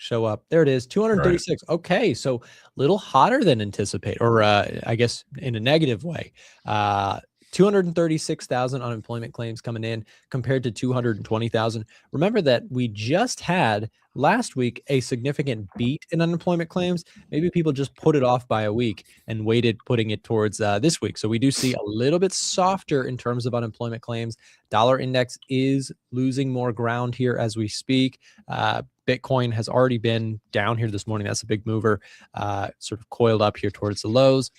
show up. There it is, 236. Right. Okay, so a little hotter than anticipated, or I guess in a negative way. 236,000 unemployment claims coming in compared to 220,000. Remember that we just had last week a significant beat in unemployment claims. Maybe people just put it off by a week and waited putting it towards this week. So we do see a little bit softer in terms of unemployment claims. Dollar index is losing more ground here as we speak. Bitcoin has already been down here this morning. That's a big mover, sort of coiled up here towards the lows.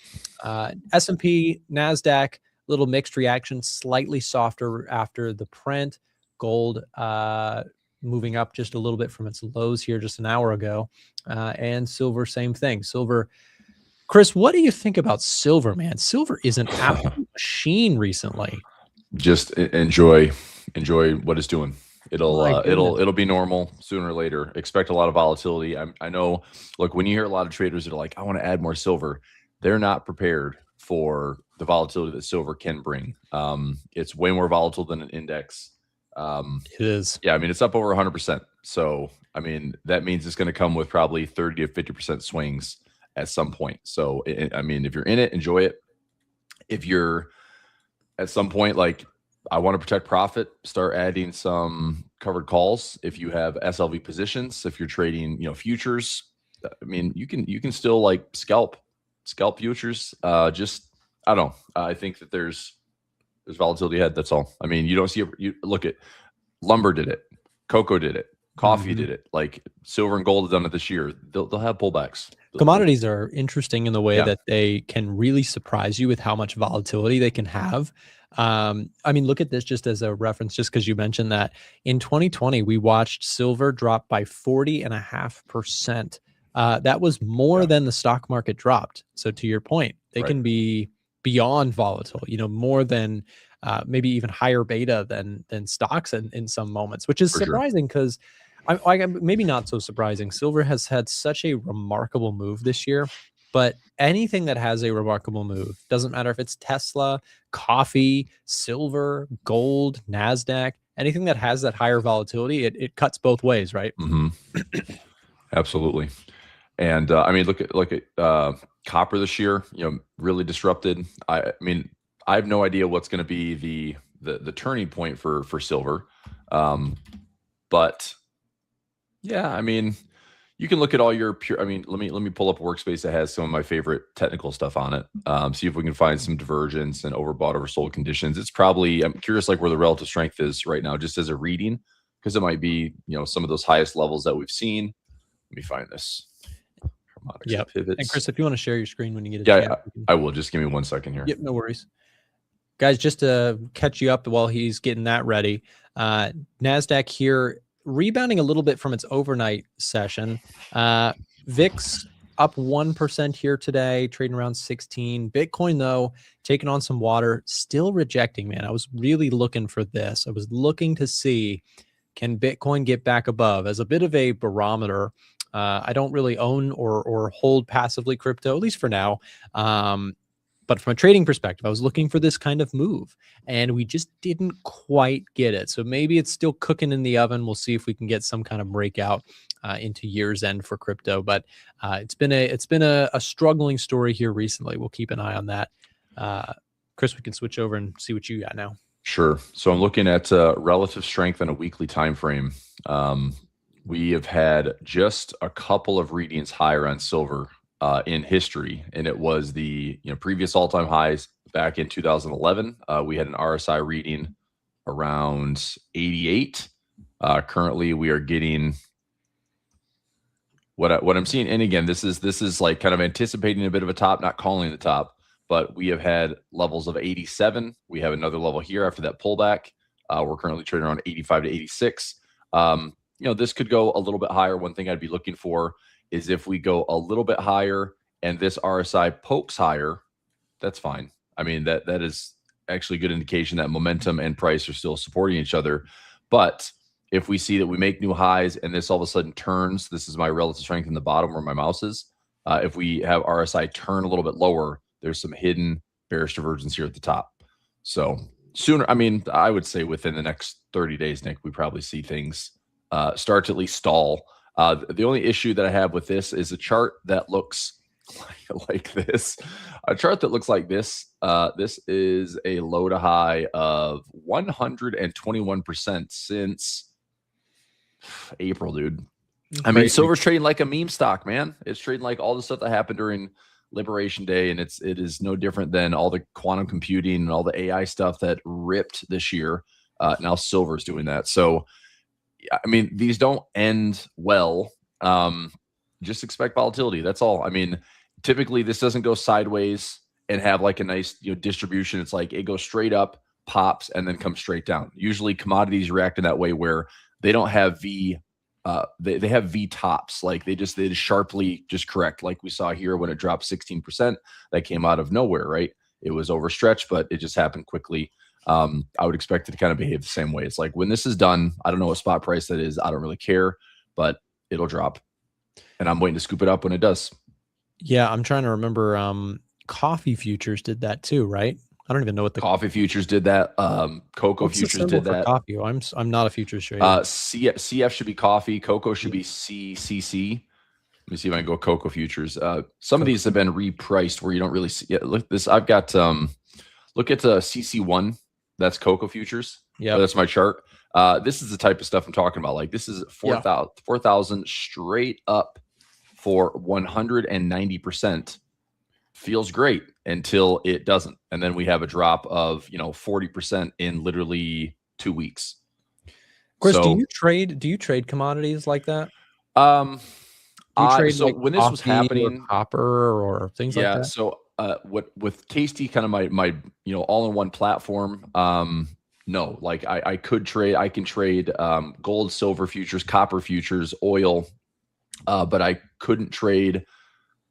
S&P, NASDAQ, little mixed reaction, slightly softer after the print. Gold moving up just a little bit from its lows here just an hour ago. And silver, same thing. Silver. Chris, what do you think about silver, man? Silver is an absolute machine recently. Just enjoy what it's doing. It'll be normal sooner or later. Expect a lot of volatility. I know, look, when you hear a lot of traders that are like, I want to add more silver, they're not prepared for the volatility that silver can bring. It's way more volatile than an index. It is. Yeah, I mean, it's up over 100%. So, I mean, that means it's going to come with probably 30 to 50% swings at some point. So, I mean, if you're in it, enjoy it. If you're at some point, like, I want to protect profit, start adding some covered calls. If you have SLV positions, if you're trading, futures, I mean, you can still like scalp futures. I don't know. I think that there's volatility ahead. That's all. I mean, you don't see you look at lumber did it, cocoa did it, coffee did it. Like silver and gold have done it this year. They'll have pullbacks. Commodities are interesting in the way that they can really surprise you with how much volatility they can have. I mean, look at this just as a reference, just because you mentioned that in 2020, we watched silver drop by 40.5%. That was more than the stock market dropped. So to your point, they can be beyond volatile, more than maybe even higher beta than stocks in some moments, which is surprising because maybe not so surprising. Silver has had such a remarkable move this year, but anything that has a remarkable move, doesn't matter if it's Tesla, coffee, silver, gold, NASDAQ, anything that has that higher volatility, it cuts both ways, right? Absolutely. And I mean, look at copper this year, really disrupted. I mean, I have no idea what's going to be the turning point for silver. But yeah, I mean, you can look at all your pure, I mean, let me pull up a workspace that has some of my favorite technical stuff on it. See if we can find some divergence and overbought, oversold conditions. It's probably, I'm curious like where the relative strength is right now, just as a reading, because it might be, some of those highest levels that we've seen. Let me find this. Yeah. And Chris, if you want to share your screen when you get a chance. I will. Just give me 1 second here. Yep, no worries. Guys, just to catch you up while he's getting that ready. NASDAQ here rebounding a little bit from its overnight session. VIX up 1% here today, trading around 16. Bitcoin, though, taking on some water, still rejecting, man. I was really looking for this. I was looking to see, can Bitcoin get back above as a bit of a barometer. I don't really own or hold passively crypto, at least for now. But from a trading perspective, I was looking for this kind of move, and we just didn't quite get it. So maybe it's still cooking in the oven. We'll see if we can get some kind of breakout into year's end for crypto. But it's been a struggling story here recently. We'll keep an eye on that. Chris, we can switch over and see what you got now. Sure. So I'm looking at relative strength on a weekly time frame. We have had just a couple of readings higher on silver in history, and it was the previous all-time highs back in 2011. We had an RSI reading around 88. Currently, we are getting what I'm seeing, and again, this is like kind of anticipating a bit of a top, not calling the top, but we have had levels of 87. We have another level here after that pullback. We're currently trading around 85 to 86. This could go a little bit higher. One thing I'd be looking for is if we go a little bit higher and this RSI pokes higher, that's fine. I mean, that is actually a good indication that momentum and price are still supporting each other. But if we see that we make new highs and this all of a sudden turns, this is my relative strength in the bottom where my mouse is. If we have RSI turn a little bit lower, there's some hidden bearish divergence here at the top. So sooner, I mean, I would say within the next 30 days, Nick, we probably see things start to at least stall The only issue that I have with this is a chart that looks like this. A chart that looks like this. This is a low to high of 121% since April, dude. I mean, silver's trading like a meme stock, man. It's trading like all the stuff that happened during Liberation Day, and it is no different than all the quantum computing and all the AI stuff that ripped this year. Now silver's doing that. So, I mean, these don't end well. Just expect volatility. That's all. I mean, typically this doesn't go sideways and have like a nice distribution. It's like it goes straight up, pops, and then comes straight down. Usually commodities react in that way where they don't have V. They have V tops, like they just sharply just correct, like we saw here when it dropped 16%. That came out of nowhere, right? It was overstretched, but it just happened quickly. I would expect it to kind of behave the same way. It's like when this is done, I don't know what spot price that is. I don't really care, but it'll drop, and I'm waiting to scoop it up when it does. Yeah, I'm trying to remember. Coffee futures did that too, right? I don't even know what the coffee futures did that. Cocoa futures did that. Coffee. Oh, I'm not a futures trader. CF should be coffee. Cocoa should be CCC. Let me see if I can go cocoa futures. Some of these have been repriced where you don't really see. Yeah, look this. I've got look at the CC1. That's cocoa futures. Yeah, that's my chart. This is the type of stuff I'm talking about. Like this is 4,000 straight up for 190%. Feels great until it doesn't, and then we have a drop of 40% in literally 2 weeks. Chris, do you trade commodities like that? Do you trade so like when this was happening, or copper or things like that? Yeah. So what with Tasty, kind of my all-in-one platform. No, like I could trade. I can trade gold, silver futures, copper futures, oil, but I couldn't trade.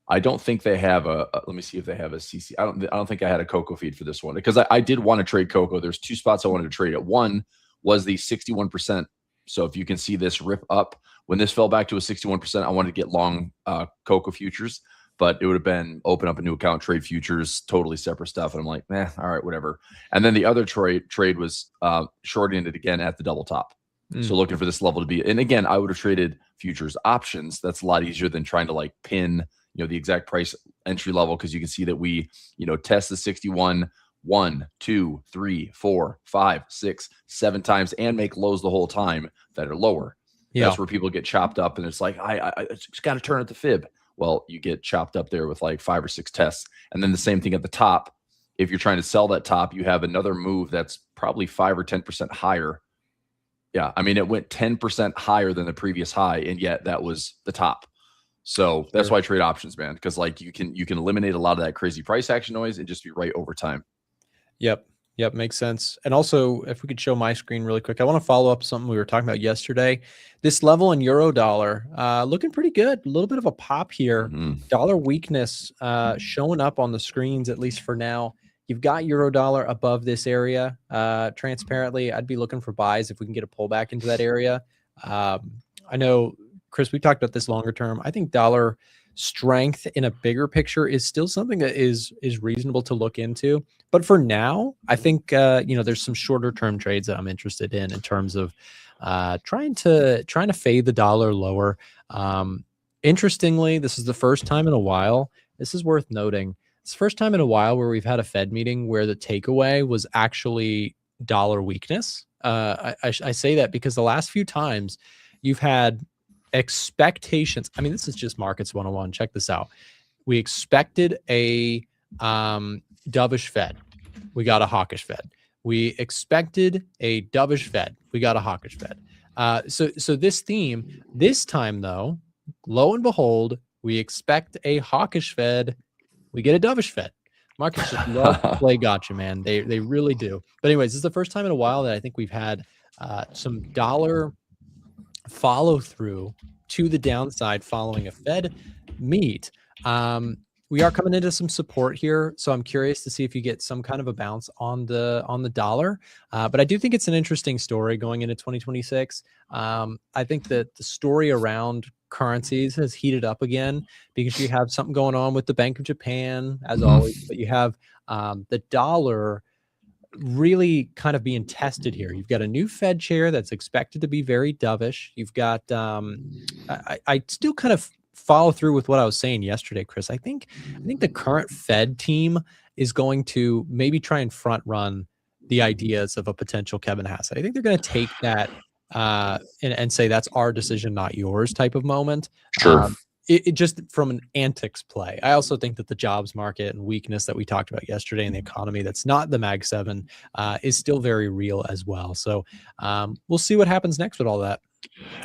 I don't think they have let me see if they have a CC. I don't think I had a cocoa feed for this one because I did want to trade cocoa. There's two spots I wanted to trade at. One was the 61%. So if you can see this rip up, when this fell back to a 61%, I wanted to get long cocoa futures, but it would have been open up a new account, trade futures, totally separate stuff. And I'm like, all right, whatever. And then the other trade was shorting it again at the double top. So looking for this level to be, and again, I would have traded futures options. That's a lot easier than trying to like pin the exact price entry level, because you can see that we test the 61 1 2 3 4 5 6 7 times and make lows the whole time that are lower. That's where people get chopped up, and it's like I just got to turn at the fib. Well, you get chopped up there with like 5 or 6 tests, and then the same thing at the top. If you're trying to sell that top, you have another move that's probably 5 or 10% higher. Yeah, I mean, it went 10% higher than the previous high, and yet that was the top. So that's why I trade options, man, because like you can eliminate a lot of that crazy price action noise and just be right over time. Yep, makes sense. And also, if we could show my screen really quick, I want to follow up something we were talking about yesterday. This level in euro dollar looking pretty good. A little bit of a pop here. Dollar weakness showing up on the screens, at least for now. You've got euro dollar above this area. Transparently, I'd be looking for buys if we can get a pullback into that area. I know, Chris, we talked about this longer term. I think dollar strength in a bigger picture is still something that is reasonable to look into. But for now, I think there's some shorter term trades that I'm interested in terms of trying to fade the dollar lower. Interestingly, this is the first time in a while. This is worth noting. It's the first time in a while where we've had a Fed meeting where the takeaway was actually dollar weakness. I say that because the last few times you've had expectations. I mean, this is just markets 101. Check this out. We expected a dovish Fed. We got a hawkish Fed. We expected a dovish Fed. We got a hawkish Fed. So this theme, this time though, lo and behold, we expect a hawkish Fed. We get a dovish Fed. Markets just love to play gotcha, man. They really do. But anyways, this is the first time in a while that I think we've had some dollar follow through to the downside following a Fed meet. We are coming into some support here, so I'm curious to see if you get some kind of a bounce on the dollar. But I do think it's an interesting story going into 2026. I think that the story around currencies has heated up again because you have something going on with the Bank of Japan, as always, but you have the dollar really kind of being tested here. You've got a new Fed chair that's expected to be very dovish. You've got I still kind of follow through with what I was saying yesterday, Chris. I think the current Fed team is going to maybe try and front run the ideas of a potential Kevin Hassett. I think they're going to take that and say that's our decision, not yours type of moment. Sure. It just from an antics play. I also think that the jobs market and weakness that we talked about yesterday in the economy that's not the Mag 7 is still very real as well. So we'll see what happens next with all that.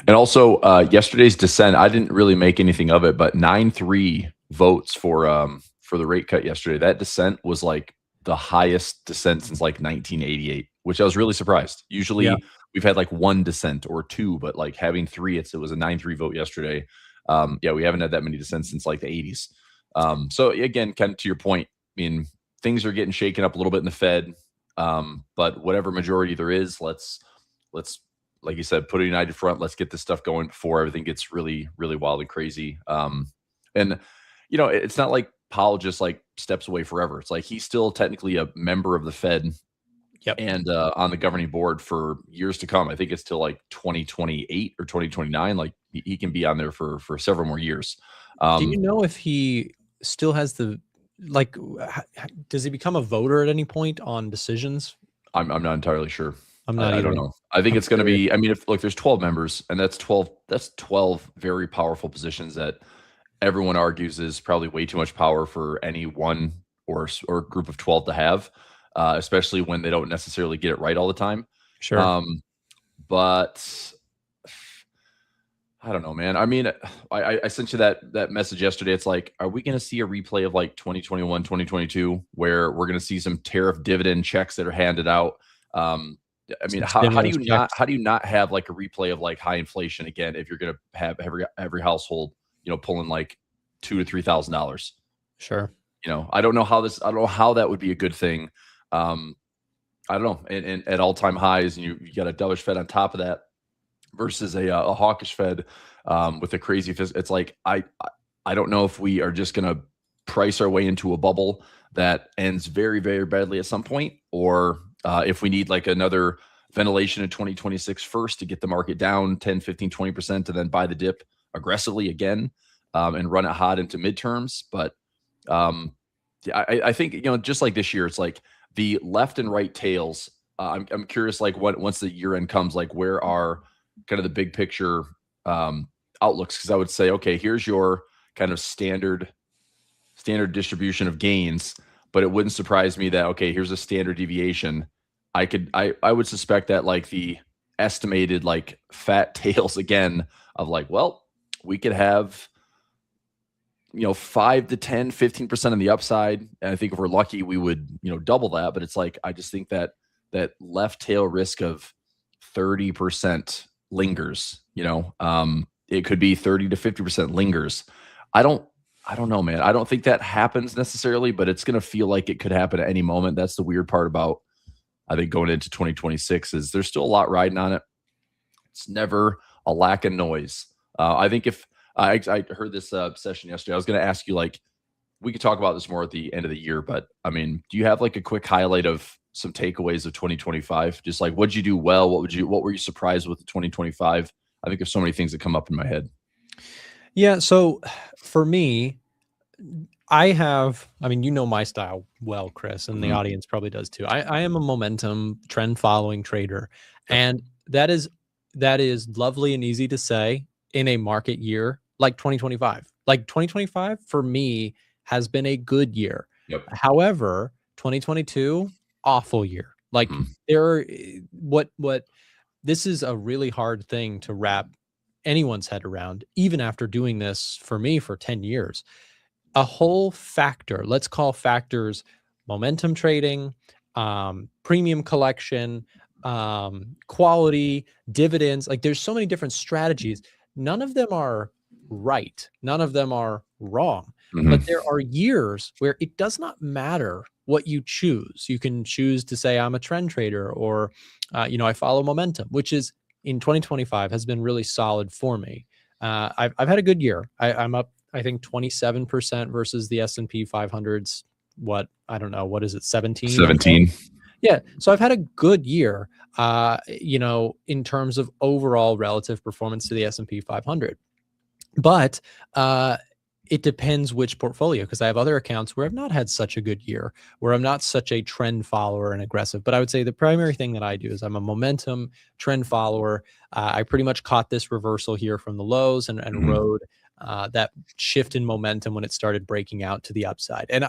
And also yesterday's dissent, I didn't really make anything of it, but 9-3 votes for the rate cut yesterday. That dissent was like the highest dissent since like 1988, which I was really surprised. Usually we've had like one dissent or two, but like having three, it was a 9-3 vote yesterday. We haven't had that many dissents since like the 80s. So again, kind of to your point, I mean, things are getting shaken up a little bit in the Fed. But whatever majority there is, let's like you said, put a united front. Let's get this stuff going before everything gets really, really wild and crazy. And you know, it's not like Powell just like steps away forever. It's like he's still technically a member of the Fed. Yep. And on the governing board for years to come. I think it's till like 2028 or 2029. Like he can be on there for several more years. Do you know if he still has does he become a voter at any point on decisions? I'm not entirely sure. I'm not I don't know. I think it's going to be, I mean, if there's 12 members and that's 12 very powerful positions that everyone argues is probably way too much power for any one or group of 12 to have. Especially when they don't necessarily get it right all the time. Sure. But I don't know, man. I mean, I sent you that message yesterday. It's like, are we going to see a replay of like 2021, 2022, where we're going to see some tariff dividend checks that are handed out? I mean, how do you not have like a replay of like high inflation again if you're going to have every household, you know, pulling like $2,000 to $3,000? Sure. You know, I don't know how that would be a good thing. I don't know. And at all-time highs, and you got a dovish Fed on top of that versus a hawkish Fed with a crazy. It's like I don't know if we are just going to price our way into a bubble that ends very, very badly at some point, or if we need like another ventilation in 2026 first to get the market down 10, 15, 20% and then buy the dip aggressively again and run it hot into midterms. But I think, you know, just like this year, it's like the left and right tails. I'm curious, like once the year end comes, like where are kind of the big picture outlooks? Because I would say, okay, here's your kind of standard distribution of gains, but it wouldn't surprise me that, okay, here's a standard deviation. I would suspect that like the estimated like fat tails again of like, well, we could have, you know, 5 to 10, 15% on the upside. And I think if we're lucky, we would, you know, double that. But it's like, I just think that left tail risk of 30% lingers, you know, it could be 30 to 50% lingers. I don't know, man. I don't think that happens necessarily, but it's going to feel like it could happen at any moment. That's the weird part about, I think, going into 2026 is there's still a lot riding on it. It's never a lack of noise. I think if I heard this session yesterday, I was going to ask you, like, we could talk about this more at the end of the year, but I mean, do you have like a quick highlight of some takeaways of 2025? Just like, what'd you do well? What were you surprised with 2025? I think there's so many things that come up in my head. Yeah. So for me, I mean, you know my style well, Chris, and the audience probably does too. I am a momentum trend following trader. And that is lovely and easy to say in a market year like 2025. Like 2025 for me has been a good year. Yep. However, 2022, awful year. Like this is a really hard thing to wrap anyone's head around, even after doing this for me for 10 years. A whole factor, let's call factors momentum trading, premium collection, quality, dividends. Like there's so many different strategies. None of them are right. None of them are wrong. But there are years where it does not matter what you choose. You can choose to say I'm a trend trader, or I follow momentum, which is in 2025 has been really solid for me. I've had a good year. I'm up, I think, 27% versus the S&P 500's. What, I don't know, what is it, 17? Yeah. So I've had a good year, in terms of overall relative performance to the S&P 500. But it depends which portfolio, because I have other accounts where I've not had such a good year, where I'm not such a trend follower and aggressive. But I would say the primary thing that I do is I'm a momentum trend follower. I pretty much caught this reversal here from the lows and Mhm. rode that shift in momentum when it started breaking out to the upside. And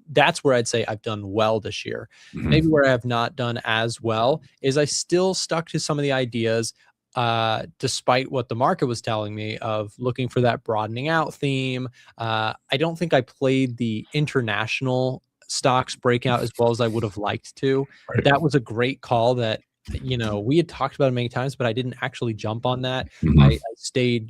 that's where I'd say I've done well this year. Maybe Mhm. where I have not done as well is I still stuck to some of the ideas despite what the market was telling me of looking for that broadening out theme. I don't think I played the international stocks breakout as well as I would have liked to, but Right. that was a great call that, we had talked about it many times, but I didn't actually jump on that. I Mhm. stayed,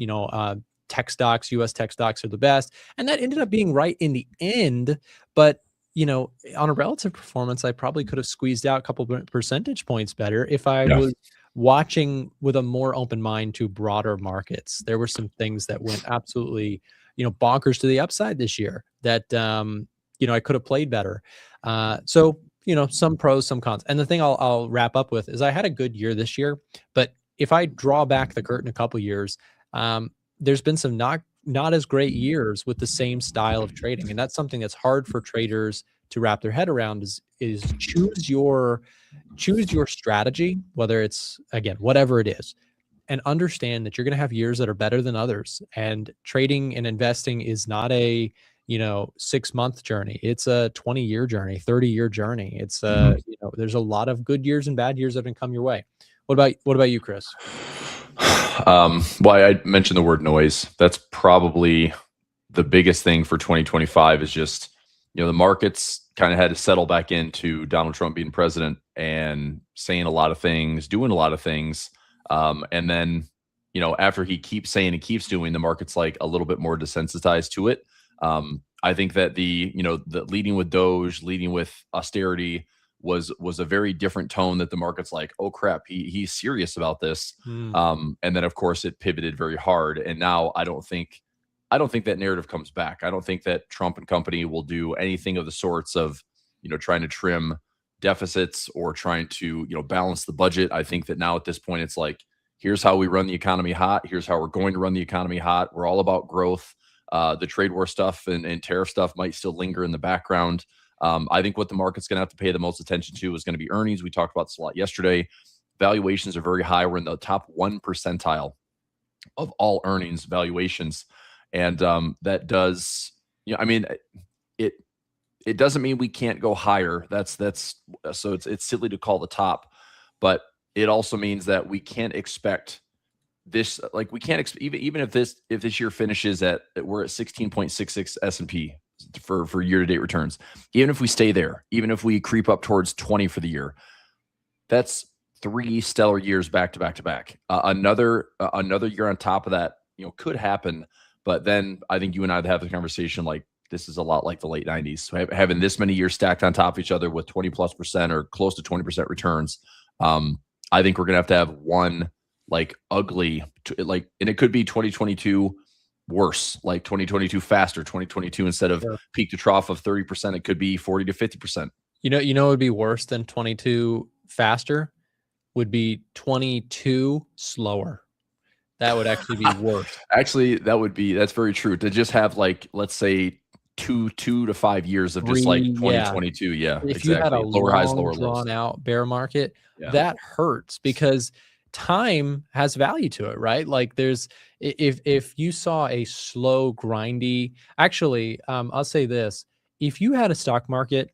tech stocks, US tech stocks are the best. And that ended up being right in the end. But, on a relative performance, I probably could have squeezed out a couple percentage points better if I Yeah. was watching with a more open mind to broader markets. There were some things that went absolutely, bonkers to the upside this year that, I could have played better. So, some pros, some cons. And the thing I'll wrap up with is I had a good year this year, but if I draw back the curtain a couple years, there's been some not as great years with the same style of trading. And that's something that's hard for traders to wrap their head around is choose your strategy, whether it's, again, whatever it is, and understand that you're going to have years that are better than others. And trading and investing is not a, 6-month journey. It's a 20-year journey, 30-year journey. It's Mhm. there's a lot of good years and bad years that can come your way. What about you, Chris? Well, I mentioned the word noise. That's probably the biggest thing for 2025 is just, the markets kind of had to settle back into Donald Trump being president and saying a lot of things, doing a lot of things. And then, after he keeps saying and keeps doing, the market's like a little bit more desensitized to it. I think that the leading with Doge, leading with austerity was a very different tone that the market's like, oh crap, he's serious about this. Hmm. And then of course it pivoted very hard. And now I don't think that narrative comes back. I don't think that Trump and company will do anything of the sorts of, trying to trim deficits or trying to, balance the budget. I think that now at this point, it's like, here's how we run the economy hot. Here's how we're going to run the economy hot. We're all about growth. The trade war stuff and tariff stuff might still linger in the background. I think what the market's going to have to pay the most attention to is going to be earnings. We talked about this a lot yesterday. Valuations are very high. We're in the top 1% of all earnings valuations. And that does, I mean, it it doesn't mean we can't go higher. That's so it's silly to call the top, but it also means that we can't expect this. Like we can't even if this year finishes at we're at 16.66 S&P for year to date returns. Even if we stay there, even if we creep up towards 20 for the year, that's three stellar years back to back to back. Another year on top of that, could happen. But then I think you and I have the conversation like this is a lot like the late 90s. So having this many years stacked on top of each other with 20+% or close to 20% returns, I think we're gonna have one like ugly, like, and it could be 2022 worse, like 2022 faster, 2022 instead of Sure. peak to trough of 30%, it could be 40 to 50%. It would be worse than 22 faster would be 22 slower. That would actually be worse. Actually, that's very true. To just have like, let's say 2 to 5 years of just like 3, yeah. 2022. Yeah, If you had a exactly. Lower highs, long lower lows. drawn out bear market, Yeah. that hurts because time has value to it, right? Like if you saw a slow, grindy, actually, I'll say this. If you had a stock market,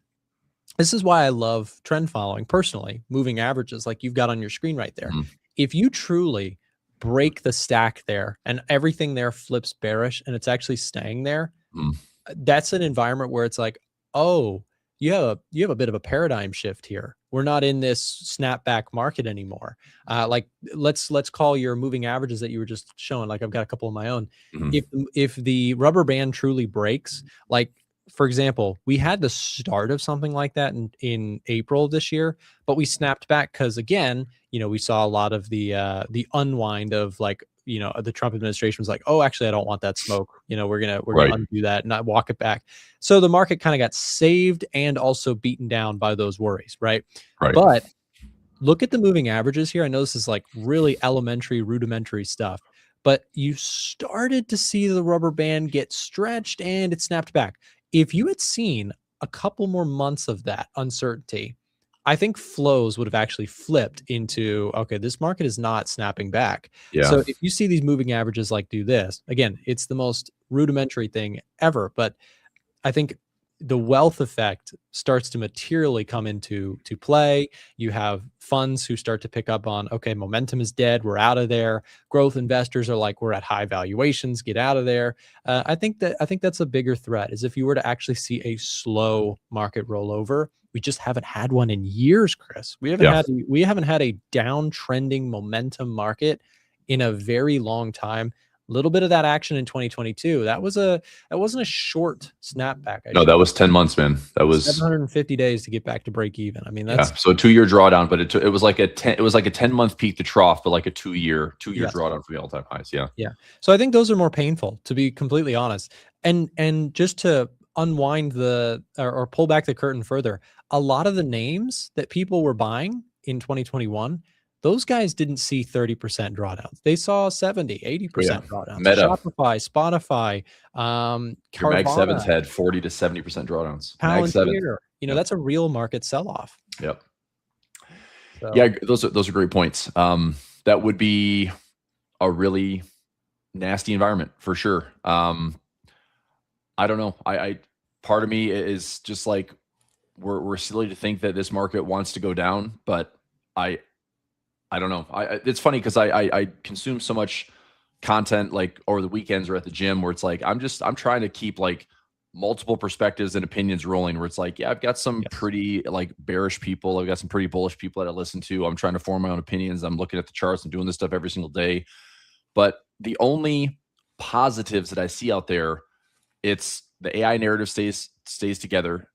this is why I love trend following personally, moving averages like you've got on your screen right there. Mhm. If you truly break the stack there and everything there flips bearish and it's actually staying there, Mhm. that's an environment where it's like, oh, you have a bit of a paradigm shift here. We're not in this snapback market anymore. Like let's call your moving averages that you were just showing. Like I've got a couple of my own. Mhm. If the rubber band truly breaks, like for example, we had the start of something like that in April of this year, but we snapped back because again, we saw a lot of the unwind of like the Trump administration was like, oh, actually, I don't want that smoke. We're gonna Right. undo that, not walk it back. So the market kind of got saved and also beaten down by those worries, right? Right. But look at the moving averages here. I know this is like really elementary, rudimentary stuff, but you started to see the rubber band get stretched and it snapped back. If you had seen a couple more months of that uncertainty, I think flows would have actually flipped into, okay, this market is not snapping back. Yeah. So if you see these moving averages like do this, again, it's the most rudimentary thing ever, but I think the wealth effect starts to materially come into play. You have funds who start to pick up on, okay, momentum is dead. We're out of there. Growth investors are like, we're at high valuations. Get out of there. I think that's a bigger threat is if you were to actually see a slow market rollover. We just haven't had one in years, Chris. We haven't had a downtrending momentum market in a very long time. A little bit of that action in 2022. That wasn't a short snapback. No, that was 10 months, man. That was 750 days to get back to break even. I mean, that's so a 2-year drawdown, but it was like a 10-month peak to trough, but like a two-year drawdown for the all-time highs. Yeah. Yeah. So I think those are more painful, to be completely honest. And just to unwind or pull back the curtain further, a lot of the names that people were buying in 2021, those guys didn't see 30% drawdowns. They saw 70, 80% drawdowns. Meta. Shopify, Spotify, Your Mag 7s Carvana, had 40 to 70% drawdowns. Mag 7. Palantir. That's a real market sell-off. Yep. So, Yeah, those are great points. That would be a really nasty environment for sure. I don't know. I part of me is just like we're silly to think that this market wants to go down, but I don't know. It's funny because I consume so much content like over the weekends or at the gym where it's like I'm trying to keep like multiple perspectives and opinions rolling where it's like, yeah, I've got some pretty like bearish people. I've got some pretty bullish people that I listen to. I'm trying to form my own opinions. I'm looking at the charts and doing this stuff every single day. But the only positives that I see out there, it's the AI narrative stays together.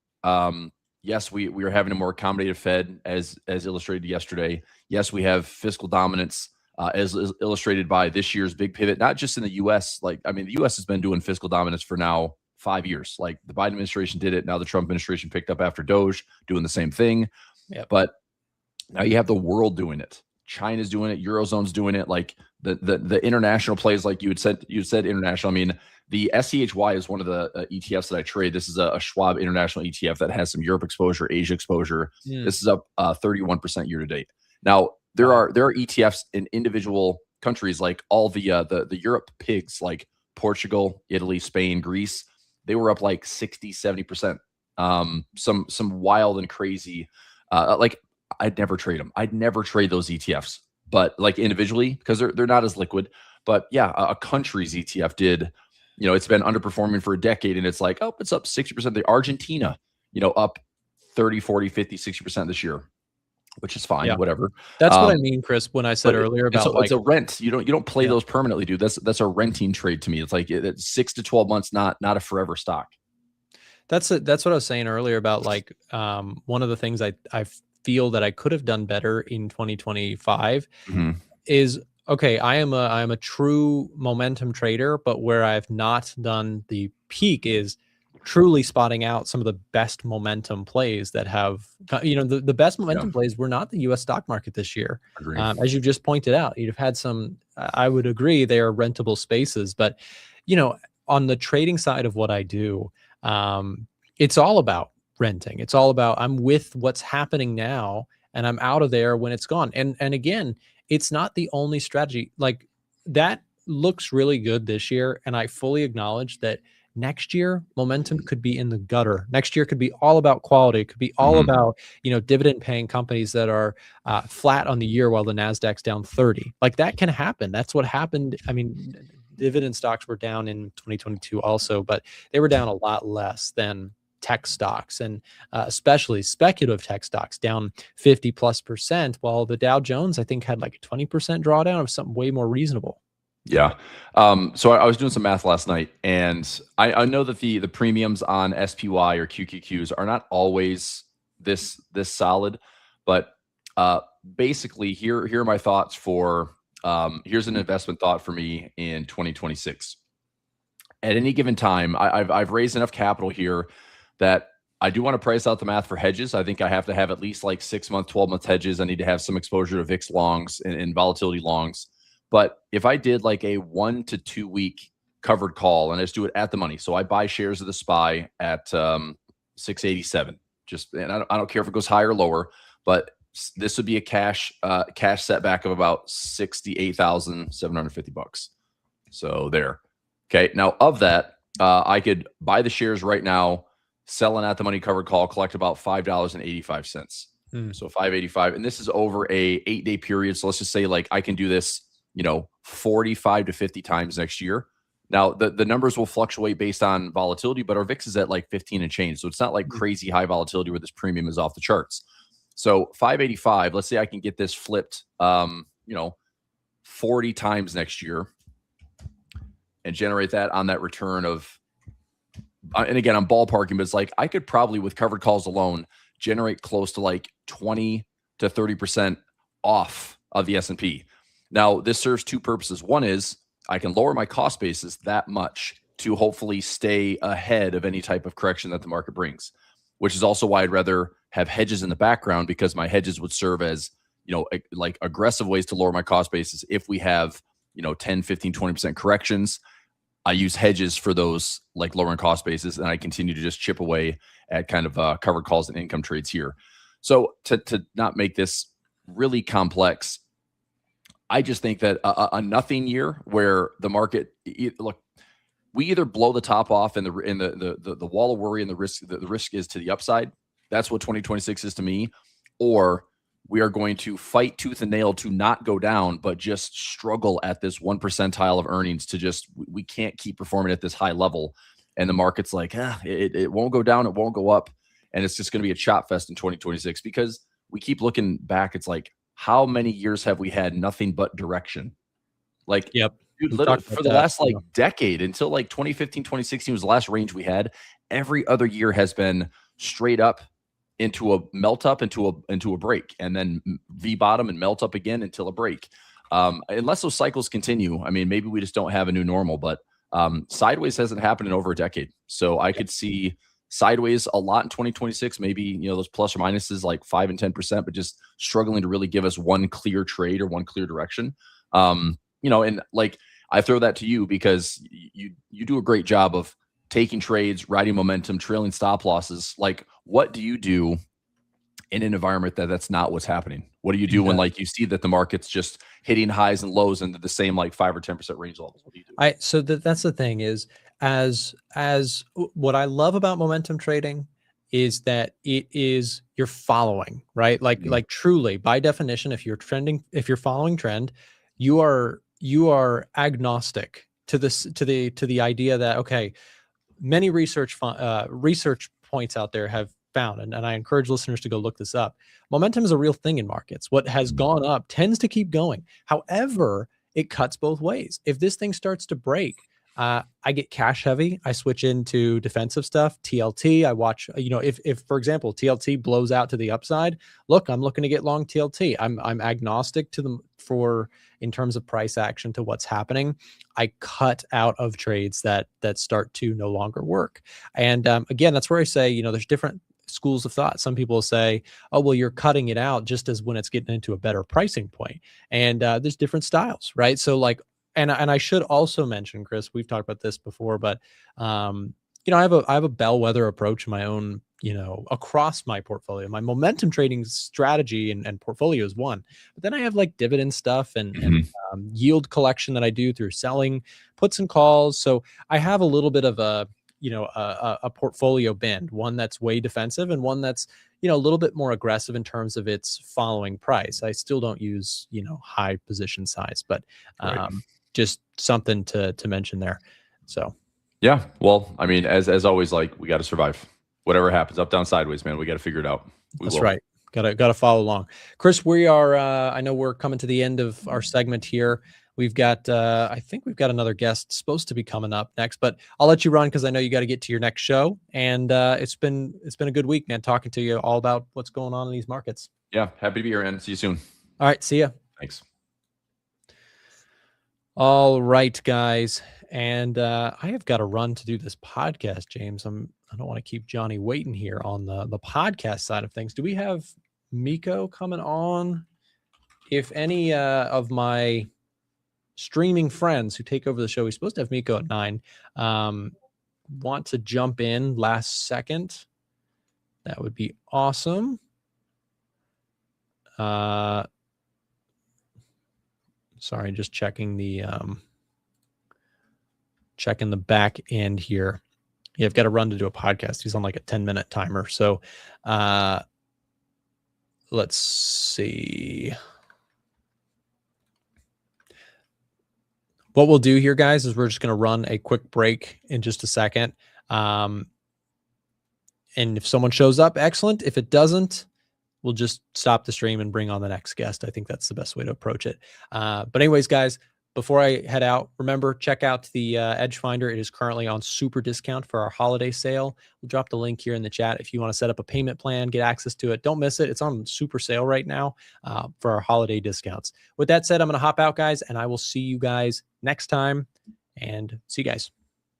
Yes, we are having a more accommodative Fed as illustrated yesterday. Yes, we have fiscal dominance as illustrated by this year's big pivot, not just in the U.S. The U.S. has been doing fiscal dominance for now 5 years. Like the Biden administration did it. Now the Trump administration picked up after Doge, doing the same thing. Yep. But now you have the world doing it. China's doing it. Eurozone's doing it. Like the international plays, like you said international. I mean, the SCHY is one of the ETFs that I trade. This is a Schwab international ETF that has some Europe exposure, Asia exposure. This is up 31% year to date. Now there are ETFs in individual countries, like all the Europe pigs, like Portugal, Italy, Spain, Greece. They were up like 60, 70%. Some wild and crazy. Like I'd never trade them. I'd never trade those ETFs, but like individually because they're not as liquid. But yeah, a country's ETF did. It's been underperforming for a decade and it's like, oh, it's up 60%. The Argentina, up 30, 40, 50, 60% this year, which is fine, whatever. That's what I mean, Chris, when I said earlier about it's a rent. You don't play those permanently, dude. That's a renting trade to me. It's like it's 6 to 12 months, not a forever stock. That's what I was saying earlier about like one of the things I feel that I could have done better in 2025 is, okay, I am a true momentum trader, but where I've not done the peak is truly spotting out some of the best momentum plays that have, the best momentum plays were not the U.S. stock market this year. As you just pointed out, you've had some, I would agree they are rentable spaces, but, on the trading side of what I do, it's all about renting. It's all about, I'm with what's happening now and I'm out of there when it's gone. And again, it's not the only strategy. Like that looks really good this year. And I fully acknowledge that next year momentum could be in the gutter. Next year could be all about quality. It could be all about, dividend paying companies that are flat on the year while the NASDAQ's down 30. Like that can happen. That's what happened. I mean, dividend stocks were down in 2022 also, but they were down a lot less than tech stocks, and especially speculative tech stocks down 50+%, while the Dow Jones, I think, had like a 20% drawdown of something way more reasonable. Yeah. So I was doing some math last night, and I know that the premiums on SPY or QQQs are not always this solid, but basically here are my thoughts for Here's an investment thought for me in 2026. At any given time, I've raised enough capital here that I do want to price out the math for hedges. I think I have to have at least like 6-month, 12-month hedges. I need to have some exposure to VIX longs and volatility longs. But if I did like a 1 to 2 week covered call and I just do it at the money, so I buy shares of the SPY at 687. And I don't care if it goes higher or lower, but this would be a cash setback of about $68,750. So there. Okay. Now of that, I could buy the shares right now, sell an at the money covered call, collect about $5.85. So 585, and this is over a 8-day period. So let's just say like I can do this, 45 to 50 times next year. Now the numbers will fluctuate based on volatility, but our VIX is at like 15 and change. So it's not like crazy high volatility where this premium is off the charts. So 585, let's say I can get this flipped, 40 times next year and generate that on that return of, and again, I'm ballparking, but it's like I could probably with covered calls alone generate close to like 20 to 30% off of the S&P. Now, this serves two purposes. One is I can lower my cost basis that much to hopefully stay ahead of any type of correction that the market brings, which is also why I'd rather have hedges in the background, because my hedges would serve as, like aggressive ways to lower my cost basis. If we have, 10, 15, 20% corrections, I use hedges for those like lowering cost basis, and I continue to just chip away at kind of covered calls and income trades here. So to not make this really complex, I just think that a nothing year where the market look, we either blow the top off and the wall of worry and the risk is to the upside. That's what 2026 is to me, or we are going to fight tooth and nail to not go down, but just struggle at this 1 percentile of earnings to just, we can't keep performing at this high level. And the market's like, it won't go down, it won't go up. And it's just going to be a chop fest in 2026 because we keep looking back. It's like, how many years have we had nothing but direction? Like, yep. Dude, literally for the last like decade until like 2015, 2016 was the last range we had. Every other year has been straight up into a melt up into a break, and then V bottom and melt up again until a break. Unless those cycles continue, I mean, maybe we just don't have a new normal, but sideways hasn't happened in over a decade. So I could see sideways a lot in 2026, maybe, those plus or minuses like 5 and 10%, but just struggling to really give us one clear trade or one clear direction. And like I throw that to you because you do a great job of taking trades, riding momentum, trailing stop losses. Like, what do you do in an environment that's not what's happening? What do you do when like you see that the market's just hitting highs and lows into the same like 5 or 10% range levels? What do you do? So that's the thing is, as what I love about momentum trading is that you're following, right? Like truly by definition, if you're following trend, you are agnostic to the idea that, okay, many research points out there have found, and I encourage listeners to go look this up. Momentum is a real thing in markets. What has gone up tends to keep going. However, it cuts both ways. If this thing starts to break, I get cash heavy. I switch into defensive stuff, TLT. I watch, if for example, TLT blows out to the upside, look, I'm looking to get long TLT. I'm agnostic to them in terms of price action to what's happening. I cut out of trades that start to no longer work. And again, that's where I say, there's different schools of thought. Some people say, oh, well, you're cutting it out just as when it's getting into a better pricing point. And there's different styles, right? So like, and I should also mention, Chris, we've talked about this before, but I have a bellwether approach in my own, across my portfolio. My momentum trading strategy and portfolio is one, but then I have like dividend stuff and yield collection that I do through selling puts and calls. So I have a little bit of a portfolio bend, one that's way defensive and one that's, a little bit more aggressive in terms of its following price. I still don't use, high position size, but just something to mention there. So, yeah, well, I mean, as always, like we got to survive. Whatever happens, up, down, sideways, man, we got to figure it out. That's right. Got to follow along. Chris, we are, I know we're coming to the end of our segment here. We've got, I think we've got another guest supposed to be coming up next, but I'll let you run because I know you got to get to your next show. And it's been a good week, man, talking to you all about what's going on in these markets. Yeah, happy to be here, and see you soon. All right, see ya. Thanks. All right, guys. And I have got to run to do this podcast, James. I don't want to keep Johnny waiting here on the podcast side of things. Do we have Miko coming on? If any of my streaming friends who take over the show, we're supposed to have Miko at 9, want to jump in last second, that would be awesome. Sorry, just checking the back end here. Yeah, I've got to run to do a podcast. He's on like a 10-minute timer. So let's see. What we'll do here, guys, is we're just going to run a quick break in just a second. And if someone shows up, excellent. If it doesn't, we'll just stop the stream and bring on the next guest. I think that's the best way to approach it. But anyways, guys, before I head out, remember, check out the Edge Finder. It is currently on super discount for our holiday sale. We'll drop the link here in the chat if you want to set up a payment plan, get access to it. Don't miss it. It's on super sale right now for our holiday discounts. With that said, I'm going to hop out, guys, and I will see you guys next time. And see you guys.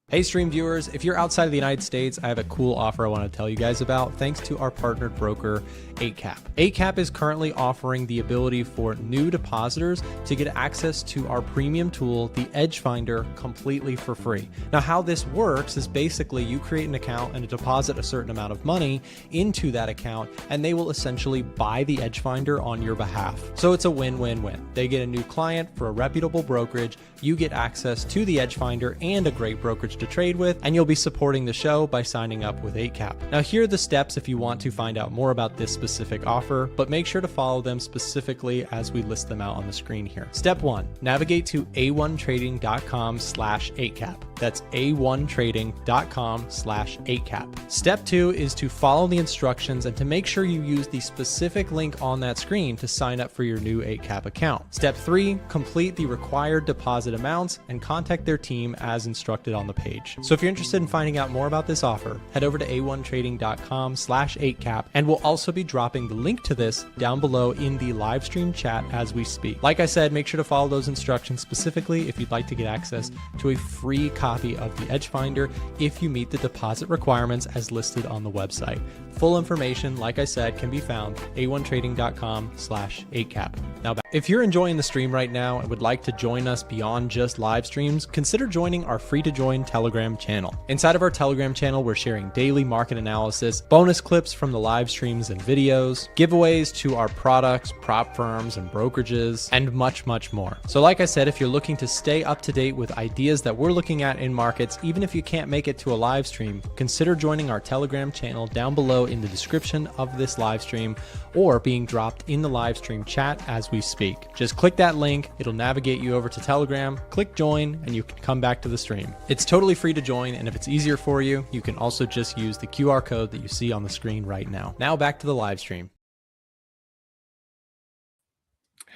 Hey, stream viewers, if you're outside of the United States, I have a cool offer I want to tell you guys about thanks to our partnered broker, 8cap. 8cap is currently offering the ability for new depositors to get access to our premium tool, the Edge Finder, completely for free. Now, how this works is basically you create an account and deposit a certain amount of money into that account, and they will essentially buy the Edge Finder on your behalf. So it's a win-win-win. They get a new client for a reputable brokerage, you get access to the Edge Finder and a great brokerage to trade with, and you'll be supporting the show by signing up with 8cap. Now, here are the steps if you want to find out more about this specific offer, but make sure to follow them specifically as we list them out on the screen here. Step 1, navigate to a1trading.com/8cap. That's a1trading.com/8cap. Step 2 is to follow the instructions and to make sure you use the specific link on that screen to sign up for your new 8cap account. Step 3, complete the required deposit amounts and contact their team as instructed on the page. So if you're interested in finding out more about this offer, head over to a1trading.com/8cap, and we'll also be dropping the link to this down below in the live stream chat as we speak. Like I said, make sure to follow those instructions specifically if you'd like to get access to a free copy of the Edge Finder if you meet the deposit requirements as listed on the website. Full information, like I said, can be found a1trading.com/8cap. Now, if you're enjoying the stream right now and would like to join us beyond just live streams, consider joining our free-to-join Telegram channel. Inside of our Telegram channel, we're sharing daily market analysis, bonus clips from the live streams and videos, giveaways to our products, prop firms, and brokerages, and much, much more. So like I said, if you're looking to stay up to date with ideas that we're looking at in markets, even if you can't make it to a live stream, consider joining our Telegram channel down below in the description of this live stream, or being dropped in the live stream chat as we speak. Just click that link, it'll navigate you over to Telegram, click join, and you can come back to the stream. It's totally free to join, and if it's easier for you, you can also just use the QR code that you see on the screen right now. Now back to the live stream.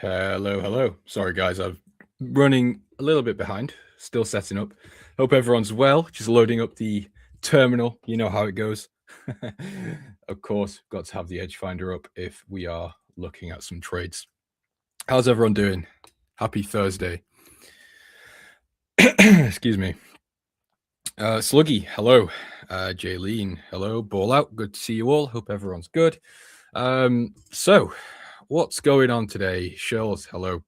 Hello. Sorry guys, I'm running a little bit behind, still setting up. Hope everyone's well, just loading up the terminal. You know how it goes. Of course, got to have the Edge Finder up if we are looking at some trades. How's everyone doing? Happy Thursday. Excuse me. Sluggy, hello. Jaylene, hello. Ball out, good to see you all. Hope everyone's good. So what's going on today? Shirls, hello.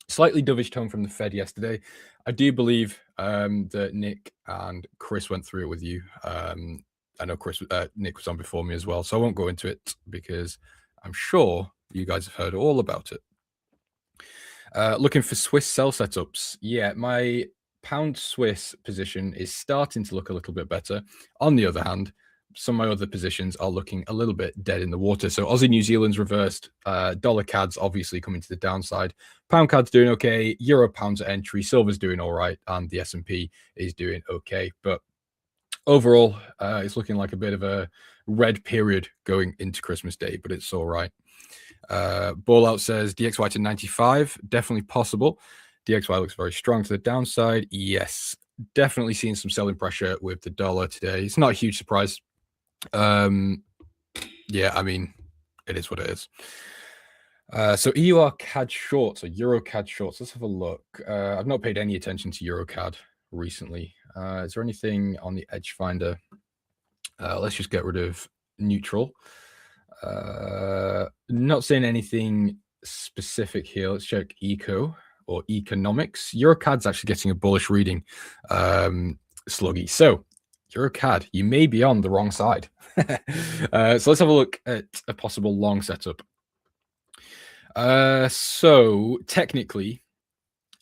Slightly dovish tone from the Fed yesterday. I do believe that Nick and Chris went through it with you. I know Nick was on before me as well, so I won't go into it because I'm sure you guys have heard all about it. Looking for Swiss sell setups. Yeah, my pound Swiss position is starting to look a little bit better. On the other hand, some of my other positions are looking a little bit dead in the water. So Aussie New Zealand's reversed. Dollar CAD's obviously coming to the downside. Pound CAD's doing okay. Euro pounds at entry. Silver's doing all right. And the S&P is doing okay. But overall, it's looking like a bit of a red period going into Christmas Day, but it's all right. Ball out says DXY to 95. Definitely possible. DXY looks very strong to the downside. Yes, definitely seeing some selling pressure with the dollar today. It's not a huge surprise. Yeah, I mean, it is what it is. So EUR CAD shorts or Euro CAD shorts. Let's have a look. I've not paid any attention to Euro CAD recently. Is there anything on the Edge Finder? Let's just get rid of neutral. Not saying anything specific here. Let's check eco or economics. EuroCAD's actually getting a bullish reading, Sluggy. So EuroCAD, you may be on the wrong side. So let's have a look at a possible long setup. So technically,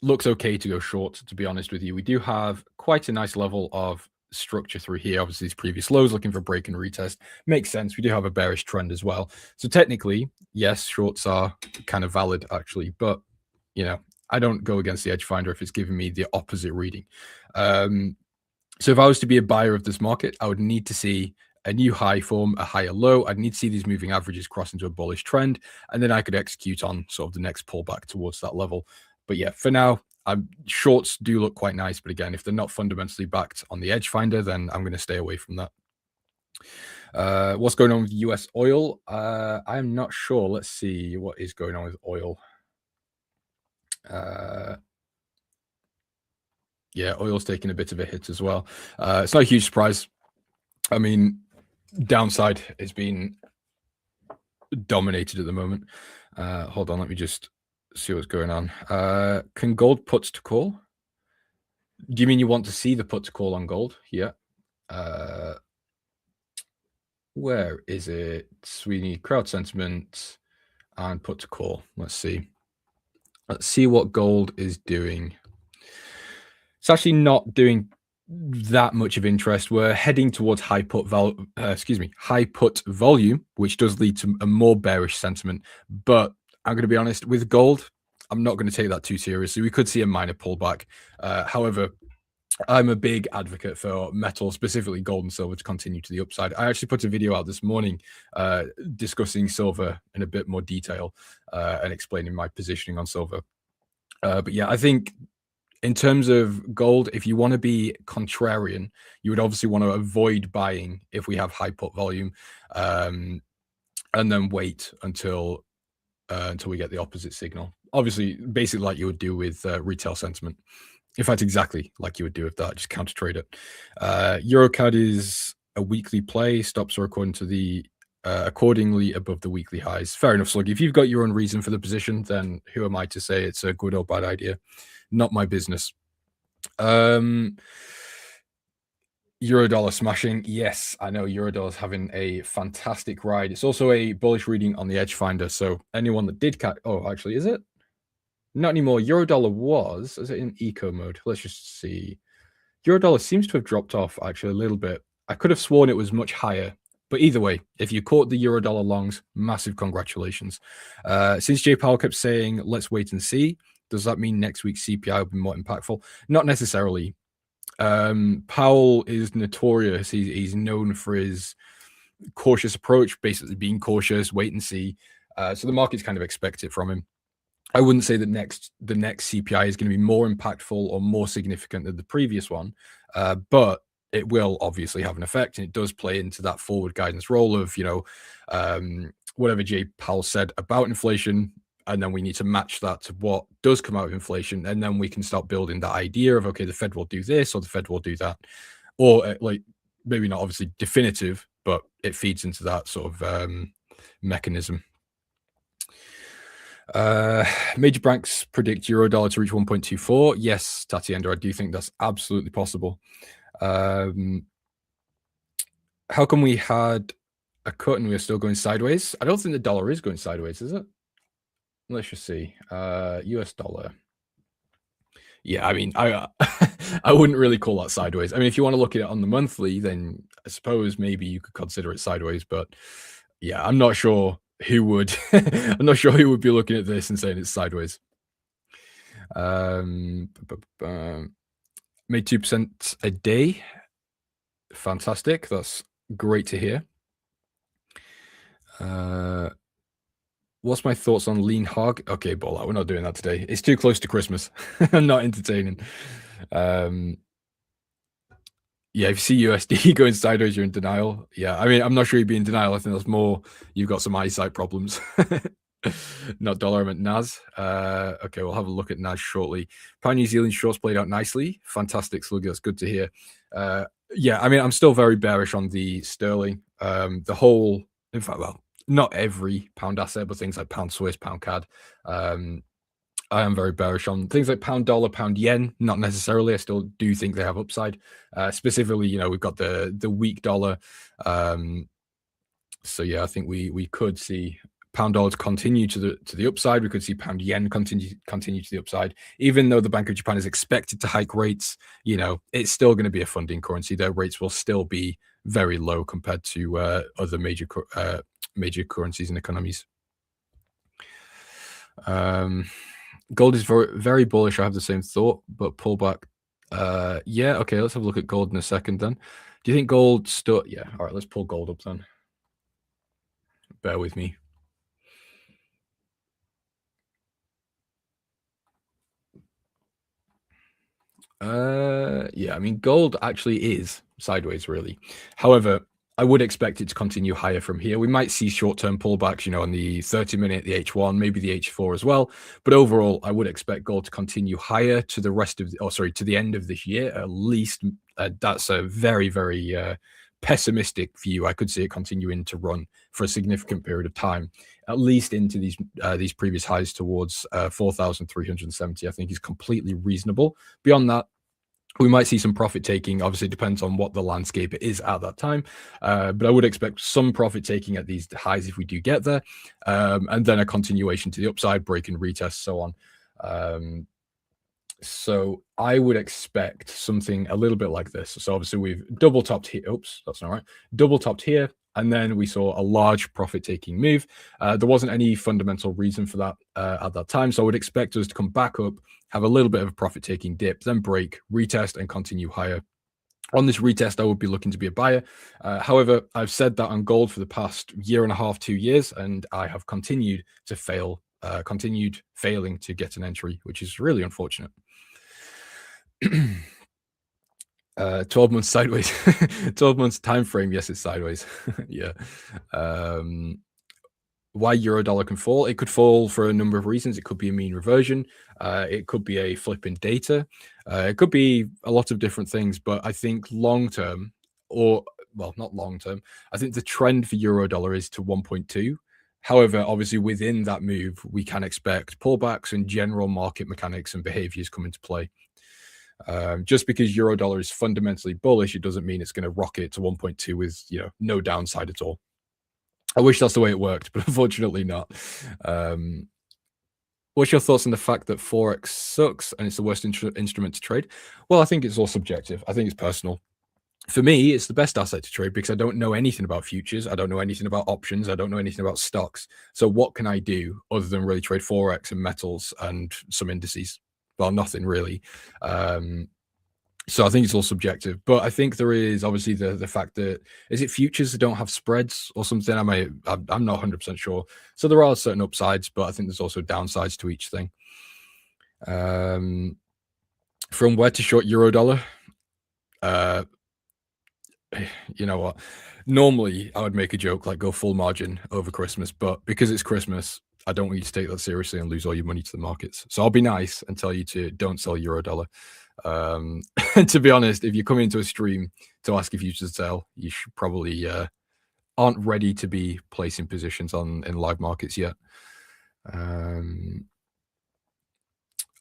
looks okay to go short, to be honest with you. We do have quite a nice level of structure through here. Obviously, these previous lows looking for break and retest. Makes sense. We do have a bearish trend as well. So technically, yes, shorts are kind of valid, actually. But, you know, I don't go against the Edge Finder if it's giving me the opposite reading. So if I was to be a buyer of this market, I would need to see a new high form, a higher low. I'd need to see these moving averages cross into a bullish trend, and then I could execute on sort of the next pullback towards that level. But yeah, for now, shorts do look quite nice. But again, if they're not fundamentally backed on the Edge Finder, then I'm going to stay away from that. What's going on with US oil? I'm not sure. Let's see what is going on with oil. Yeah, oil's taking a bit of a hit as well. It's not a huge surprise. I mean, downside has been dominated at the moment. Hold on, let me just see what's going on. Can gold puts to call? Do you mean you want to see the put to call on gold? Yeah. Where is it? We need crowd sentiment and put to call. Let's see. Let's see what gold is doing. It's actually not doing that much of interest. We're heading towards high put volume, which does lead to a more bearish sentiment. But I'm going to be honest, with gold, I'm not going to take that too seriously. We could see a minor pullback. However, I'm a big advocate for metal, specifically gold and silver, to continue to the upside. I actually put a video out this morning discussing silver in a bit more detail and explaining my positioning on silver. But yeah, I think in terms of gold, if you want to be contrarian, you would obviously want to avoid buying if we have high put volume, and then wait until we get the opposite signal. Obviously, basically like you would do with retail sentiment. In fact, exactly like you would do with that, just counter trade it. EuroCAD is a weekly play. Stops are according to the accordingly above the weekly highs. Fair enough, Slug. If you've got your own reason for the position, then who am I to say it's a good or bad idea? Not my business. Euro dollar smashing. Yes, I know euro dollar's having a fantastic ride. It's also a bullish reading on the Edge Finder. So anyone that did catch, oh, actually, is it? Not anymore. Euro dollar was, is it in eco mode? Let's just see. Euro dollar seems to have dropped off actually a little bit. I could have sworn it was much higher. But either way, if you caught the euro dollar longs, massive congratulations. Since Jay Powell kept saying, let's wait and see, does that mean next week's CPI will be more impactful? Not necessarily. Powell is notorious. He's known for his cautious approach, basically being cautious, wait and see. So the markets kind of expect it from him. I wouldn't say that the next CPI is going to be more impactful or more significant than the previous one, but it will obviously have an effect, and it does play into that forward guidance role of, whatever Jay Powell said about inflation, and then we need to match that to what does come out of inflation, and then we can start building that idea of, okay, the Fed will do this or the Fed will do that, or like maybe not obviously definitive, but it feeds into that sort of mechanism. Major banks predict euro dollar to reach 1.24. Yes, Tatienda, I do think that's absolutely possible. How come we had a cut and we're still going sideways? I don't think the dollar is going sideways, is it? Let's just see. US dollar. Yeah, I mean, I wouldn't really call that sideways. I mean, if you want to look at it on the monthly, then I suppose maybe you could consider it sideways. But yeah, I'm not sure who would. I'm not sure who would be looking at this and saying it's sideways. Made 2% a day. Fantastic. That's great to hear. What's my thoughts on lean hog? Okay, Bola, we're not doing that today. It's too close to Christmas. I'm not entertaining. Yeah, if you see USD going sideways, you're in denial. Yeah, I mean, I'm not sure you'd be in denial. I think that's more you've got some eyesight problems. Not dollar, I meant NAS. Okay, we'll have a look at NAS shortly. Pound New Zealand shorts played out nicely. Fantastic, Sluggy. That's good to hear. Yeah, I mean, I'm still very bearish on the sterling. The whole, in fact, well, not every pound asset, but things like pound Swiss, pound CAD. I am very bearish on things like pound dollar, pound yen. Not necessarily. I still do think they have upside. Specifically, you know, we've got the weak dollar. So yeah, I think we could see pound dollars continue to the upside. We could see pound yen continue to the upside. Even though the Bank of Japan is expected to hike rates, you know, it's still going to be a funding currency. Their rates will still be very low compared to other major currencies and economies. Gold is very, very bullish. I have the same thought, but pullback. Yeah, okay, let's have a look at gold in a second then. Do you think gold still? Yeah, all right, let's pull gold up then. Bear with me. Yeah, I mean, gold actually is sideways, really. However, I would expect it to continue higher from here. We might see short-term pullbacks, you know, on the 30-minute, the H1, maybe the H4 as well. But overall, I would expect gold to continue higher to the rest of, to the end of this year, at least. That's a very, very pessimistic view. I could see it continuing to run for a significant period of time, at least into these previous highs towards 4,370. I think is completely reasonable. Beyond that, we might see some profit taking. Obviously, it depends on what the landscape is at that time. But I would expect some profit taking at these highs if we do get there. And then a continuation to the upside, break and retest, so on. So I would expect something a little bit like this. So obviously we've double topped here. Oops, that's not right. Double topped here. And then we saw a large profit taking move. There wasn't any fundamental reason for that at that time. So I would expect us to come back up, have a little bit of a profit taking dip, then break, retest, and continue higher. On this retest, I would be looking to be a buyer. However, I've said that on gold for the past year and a half, 2 years, and I have continued to fail, continued failing to get an entry, which is really unfortunate. 12 months sideways. 12 months time frame. Yes, it's sideways. Yeah. Why euro dollar can fall? It could fall for a number of reasons. It could be a mean reversion. It could be a flip in data. It could be a lot of different things. But I think long term, or well, not long term, I think the trend for euro dollar is to 1.2. However, obviously within that move, we can expect pullbacks and general market mechanics and behaviors come into play. Just because euro dollar is fundamentally bullish, it doesn't mean it's going to rocket to 1.2 with, you know, no downside at all. I wish that's the way it worked, but unfortunately not. What's your thoughts on the fact that Forex sucks and it's the worst instrument to trade? Well, I think it's all subjective. I think it's personal. For me, it's the best asset to trade because I don't know anything about futures. I don't know anything about options. I don't know anything about stocks. So what can I do other than really trade Forex and metals and some indices? Well, nothing really. So I think it's all subjective, but I think there is obviously the fact that, is it futures that don't have spreads or something? I'm not 100% sure. So there are certain upsides, but I think there's also downsides to each thing. From where to short euro dollar? You know what? Normally I would make a joke like go full margin over Christmas, but because it's Christmas, I don't want you to take that seriously and lose all your money to the markets. So I'll be nice and tell you to don't sell euro dollar. To be honest, if you come into a stream to ask if you should sell, you should probably aren't ready to be placing positions in live markets yet.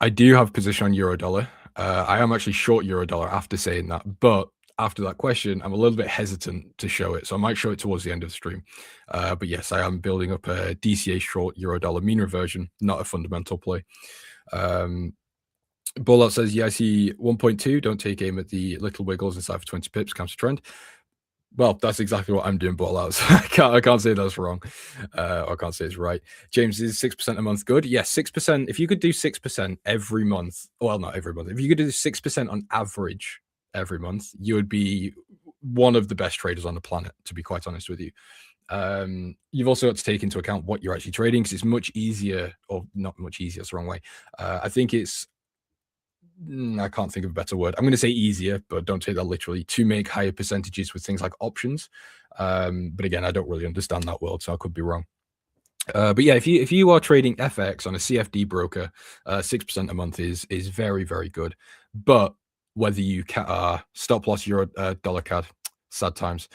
I do have a position on euro dollar. I am actually short euro dollar after saying that, but after that question, I'm a little bit hesitant to show it. So I might show it towards the end of the stream. But yes, I am building up a DCA short euro dollar mean reversion, not a fundamental play. Bullout says, yeah, I see 1.2. Don't take aim at the little wiggles inside for 20 pips, counter trend. Well, that's exactly what I'm doing, Bullout. So I can't say that's wrong. I can't say it's right. James, is 6% a month good? Yes, 6%. If you could do 6% every month, well, not every month. If you could do 6% on average every month, you would be one of the best traders on the planet, to be quite honest with you. You've also got to take into account what you're actually trading, because it's much easier, or not much easier, it's the wrong way. I think it's, I can't think of a better word. I'm going to say easier, but don't take that literally, to make higher percentages with things like options. But again, I don't really understand that world, so I could be wrong. But yeah, if you are trading FX on a CFD broker, 6% a month is very, very good. But whether you stop loss euro dollar CAD, sad times.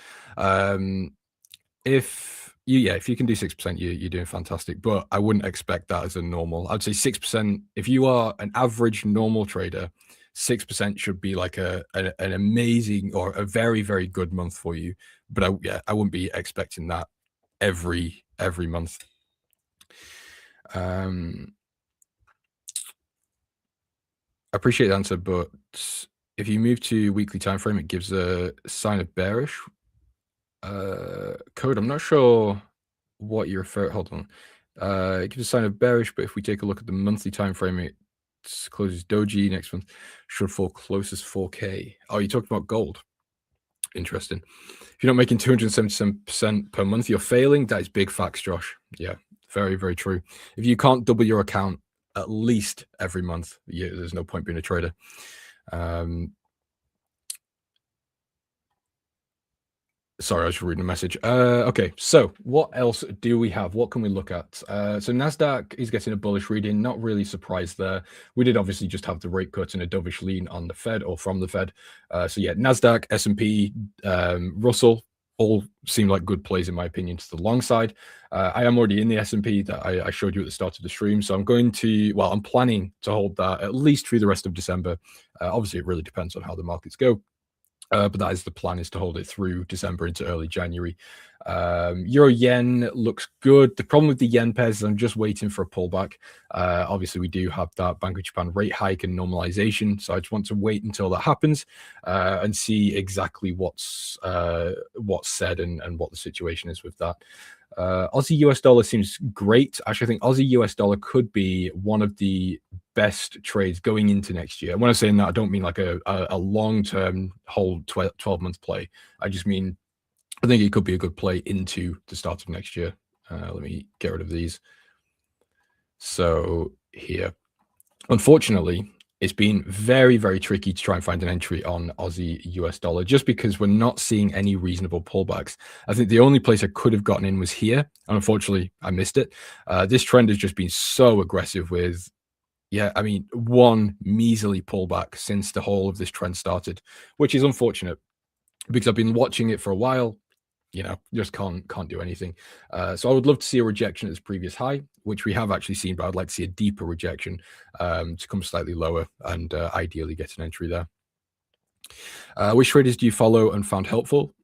If you can do 6%, you're doing fantastic. But I wouldn't expect that as a normal. I'd say 6%. If you are an average normal trader, 6% should be like an amazing or a very, very good month for you. But I wouldn't be expecting that every month. I appreciate the answer, but if you move to weekly time frame, it gives a sign of bearish. Code, I'm not sure what you refer. Hold on. It gives a sign of bearish, but if we take a look at the monthly time frame, it closes doji next month, should fall closest 4K. Oh, you talked about gold. Interesting. If you're not making 277% per month, you're failing. That is big facts, Josh. Yeah, very, very true. If you can't double your account at least every month, there's no point being a trader. Sorry, I was reading a message. Okay, so what else do we have? What can we look at? So NASDAQ is getting a bullish reading. Not really surprised there. We did obviously just have the rate cut and a dovish lean on the Fed or from the Fed. So yeah, NASDAQ, S&P, Russell, all seem like good plays in my opinion to the long side. I am already in the S&P that I showed you at the start of the stream. So I'm planning to hold that at least through the rest of December. Obviously, it really depends on how the markets go. But that is the plan, is to hold it through December into early January. Euro yen looks good. The problem with the yen pairs is I'm just waiting for a pullback. Obviously, we do have that Bank of Japan rate hike and normalization. So I just want to wait until that happens and see exactly what's said and what the situation is with that. Aussie US dollar seems great. Actually, I think Aussie US dollar could be one of the best trades going into next year. And when I'm saying that, I don't mean like a long-term hold 12-month play. I just mean I think it could be a good play into the start of next year. Let me get rid of these. So here, unfortunately, it's been very, very tricky to try and find an entry on Aussie US dollar just because we're not seeing any reasonable pullbacks. I think the only place I could have gotten in was here, and unfortunately, I missed it. This trend has just been so aggressive with, one measly pullback since the whole of this trend started, which is unfortunate because I've been watching it for a while. Just can't do anything. So I would love to see a rejection at this previous high, which we have actually seen, but I'd like to see a deeper rejection to come slightly lower and ideally get an entry there. Which traders do you follow and found helpful?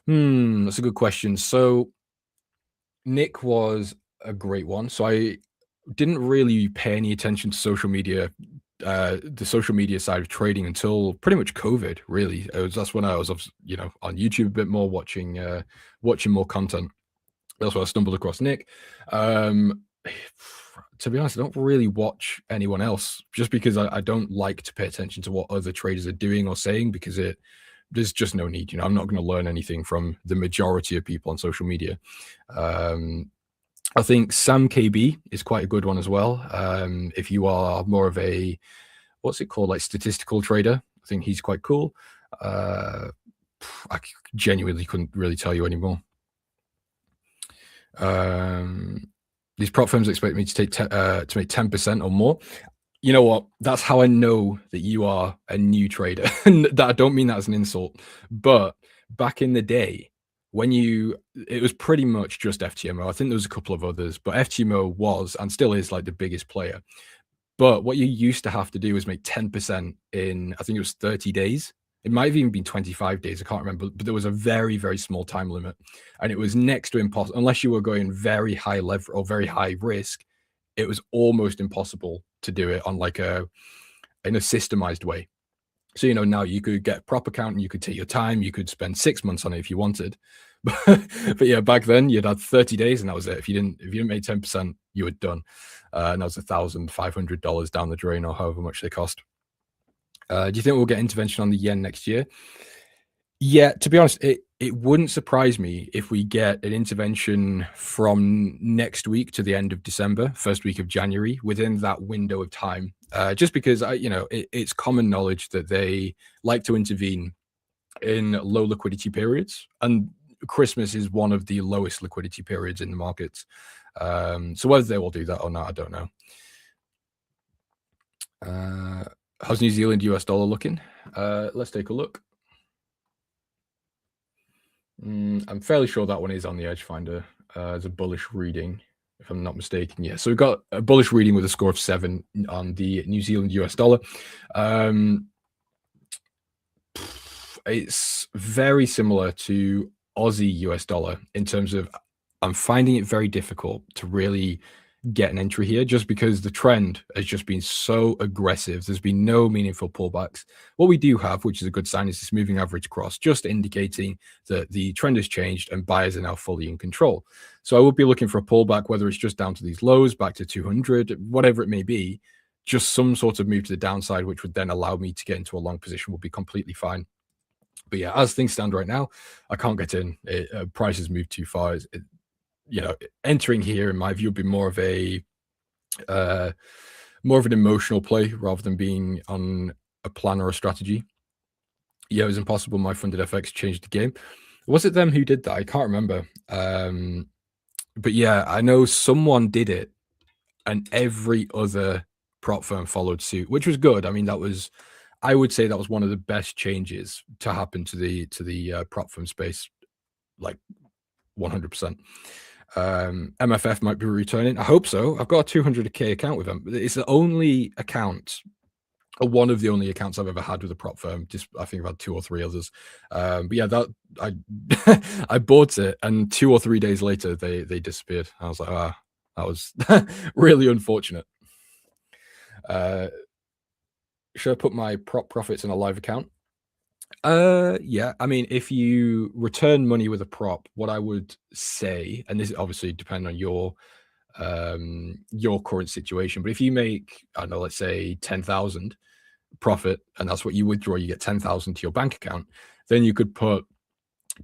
That's a good question. So Nick was a great one. So I didn't really pay any attention to social media, the social media side of trading until pretty much COVID. Really, that's when I was, on YouTube a bit more, watching more content. That's why I stumbled across Nick. To be honest, I don't really watch anyone else just because I don't like to pay attention to what other traders are doing or saying because there's just no need. I'm not going to learn anything from the majority of people on social media. I think Sam KB is quite a good one as well. If you are more of a, what's it called, like statistical trader, I think he's quite cool. I genuinely couldn't really tell you anymore. These prop firms expect me to make 10% or more. You know what? That's how I know that you are a new trader. And that I don't mean that as an insult, but back in the day, it was pretty much just FTMO. I think there was a couple of others, but FTMO was and still is like the biggest player. But what you used to have to do was make 10% in, I think it was 30 days. It might have even been 25 days. I can't remember, but there was a very, very small time limit. And it was next to impossible, unless you were going very high lever or very high risk, it was almost impossible to do it on in a systemized way. So, now you could get a prop account and you could take your time. You could spend 6 months on it if you wanted. But yeah, back then you'd had 30 days and that was it. If you didn't make 10%, you were done. And that was $1,500 down the drain or however much they cost. Do you think we'll get intervention on the yen next year? Yeah, to be honest, it wouldn't surprise me if we get an intervention from next week to the end of December, first week of January, within that window of time. Just because it's common knowledge that they like to intervene in low liquidity periods, and Christmas is one of the lowest liquidity periods in the markets. So whether they will do that or not, I don't know. How's New Zealand US dollar looking? Let's take a look. I'm fairly sure that one is on the Edge Finder as a bullish reading, if I'm not mistaken. Yeah, so we've got a bullish reading with a score of 7 on the New Zealand US dollar. It's very similar to Aussie US dollar in terms of I'm finding it very difficult to really get an entry here just because the trend has just been so aggressive. There's been no meaningful pullbacks. What we do have, which is a good sign, is this moving average cross, just indicating that the trend has changed and buyers are now fully in control. So I would be looking for a pullback, whether it's just down to these lows, back to 200, whatever it may be, just some sort of move to the downside, which would then allow me to get into a long position would be completely fine. But yeah, as things stand right now, I can't get in. Price has moved too far. Entering here, in my view, would be more of an emotional play rather than being on a plan or a strategy. Yeah, it was impossible. My funded FX changed the game. Was it them who did that? I can't remember. But yeah, I know someone did it, and every other prop firm followed suit, which was good. I mean, I would say that was one of the best changes to happen to the prop firm space, like 100%. MFF might be returning. I hope so. I've got a 200k account with them. It's the only account, or one of the only accounts I've ever had with a prop firm. Just I think I've had 2 or 3 others. But yeah, that I bought it, and 2 or 3 days later they disappeared. I was like, that was really unfortunate. Should I put my prop profits in a live account? Yeah, I mean, if you return money with a prop, what I would say, and this obviously depends on your current situation, but if you make, I don't know, let's say 10,000 profit, and that's what you withdraw, you get 10,000 to your bank account, then you could put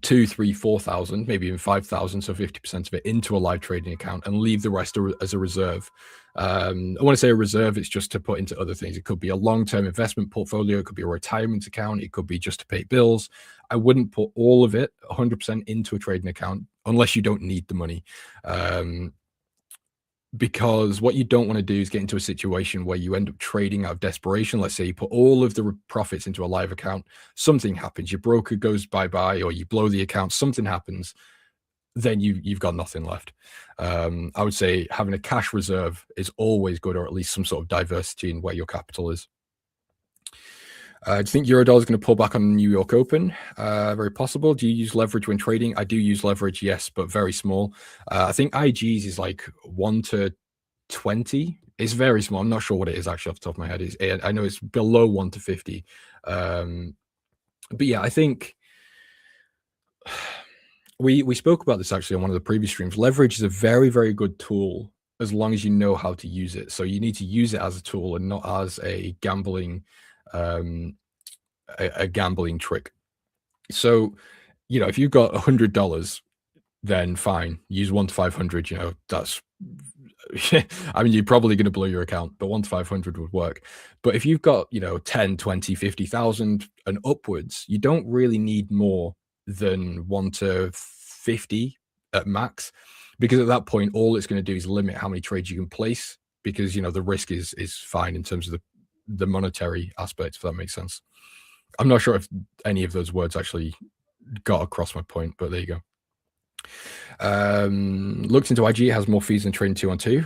2, 3, 4,000, maybe even 5,000, so 50% of it into a live trading account and leave the rest as a reserve. I want to say a reserve, it's just to put into other things. It could be a long-term investment portfolio, it could be a retirement account, it could be just to pay bills. I wouldn't put all of it 100% into a trading account unless you don't need the money. Because what you don't want to do is get into a situation where you end up trading out of desperation. Let's say you put all of the profits into a live account, something happens, your broker goes bye-bye, or you blow the account, something happens, then you've got nothing left. I would say having a cash reserve is always good, or at least some sort of diversity in where your capital is. Do you think Eurodollar is going to pull back on the New York Open? Very possible. Do you use leverage when trading? I do use leverage, yes, but very small. I think IG's is like 1 to 20. It's very small. I'm not sure what it is actually off the top of my head. I know it's below 1 to 50. But yeah, I think we spoke about this actually on one of the previous streams. Leverage is a very, very good tool as long as you know how to use it. So you need to use it as a tool and not as a gambling gambling trick. So, if you've got $100, then fine, use 1 to 500. That's I mean, you're probably going to blow your account, but 1 to 500 would work. But if you've got 10, 20, 50,000 and upwards, you don't really need more than 1 to 50 at max, because at that point all it's going to do is limit how many trades you can place, because the risk is fine in terms of the monetary aspect, if that makes sense. I'm not sure if any of those words actually got across my point, but there you go. Looked into IG, it has more fees than trading 2-on-2.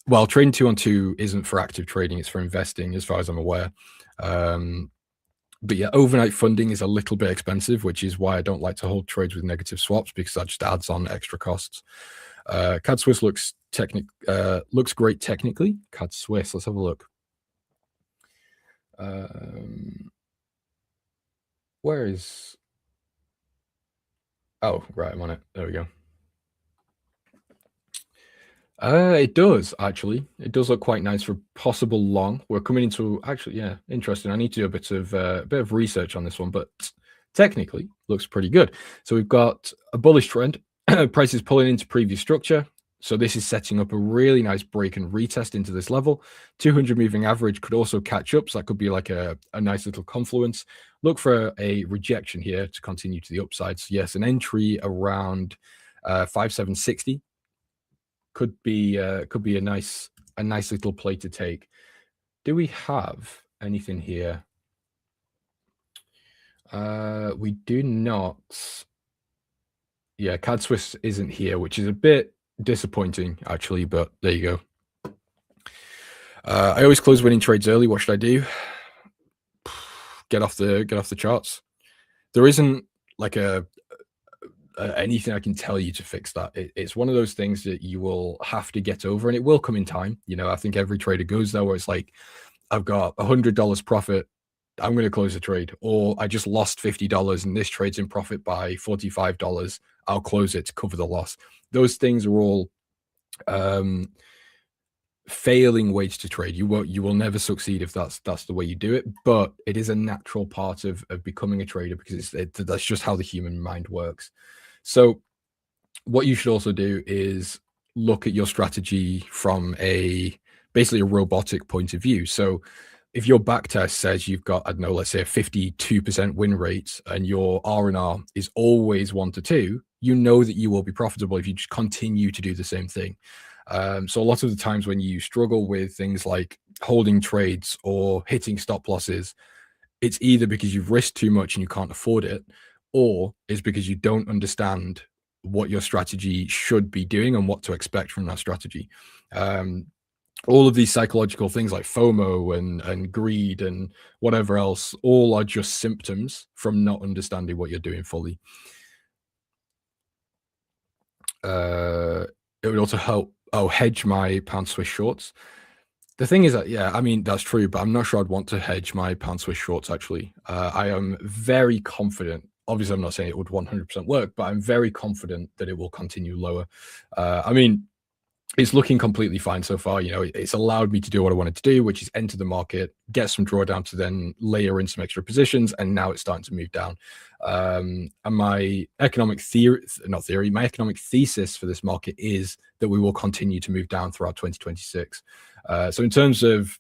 Well, trading 2-on-2 isn't for active trading, it's for investing as far as I'm aware. But yeah, overnight funding is a little bit expensive, which is why I don't like to hold trades with negative swaps, because that just adds on extra costs. CAD Swiss looks great technically. CAD Swiss, let's have a look. Where is... Oh, right, I'm on it. There we go. It does, actually. It does look quite nice for possible long. We're coming into... Actually, yeah, interesting. I need to do a bit of research on this one, but technically looks pretty good. So we've got a bullish trend. Price is pulling into previous structure. So this is setting up a really nice break and retest into this level. 200 moving average could also catch up. So that could be like a nice little confluence. Look for a rejection here to continue to the upside. So yes, an entry around 5760 could be a nice little play to take. Do we have anything here? We do not. Yeah, CAD Swiss isn't here, which is a bit disappointing actually, but there you go. I always close winning trades early. What should I do? Get off the charts. There isn't like anything I can tell you to fix that. It's one of those things that you will have to get over, and it will come in time. You know, I think every trader goes there where it's like, I've got $100 profit, I'm going to close the trade, or I just lost $50 and this trade's in profit by $45. I'll close it to cover the loss. Those things are all failing ways to trade. You will never succeed if that's the way you do it, but it is a natural part of becoming a trader, because that's just how the human mind works. So what you should also do is look at your strategy from basically a robotic point of view. So if your backtest says you've got, I don't know, let's say a 52% win rate and your R&R is always 1 to 2, you know that you will be profitable if you just continue to do the same thing. So a lot of the times when you struggle with things like holding trades or hitting stop losses, it's either because you've risked too much and you can't afford it, or it's because you don't understand what your strategy should be doing and what to expect from that strategy. All of these psychological things like FOMO and greed and whatever else, all are just symptoms from not understanding what you're doing fully. It would also help, hedge my pound Swiss shorts. The thing is that, yeah, I mean, that's true, but I'm not sure I'd want to hedge my pound Swiss shorts, actually. I am very confident. Obviously, I'm not saying it would 100% work, but I'm very confident that it will continue lower. I mean, it's looking completely fine so far. You know, it's allowed me to do what I wanted to do, which is enter the market, get some drawdown to then layer in some extra positions, and now it's starting to move down. And my economic my economic thesis for this market is that we will continue to move down throughout 2026. So in terms of,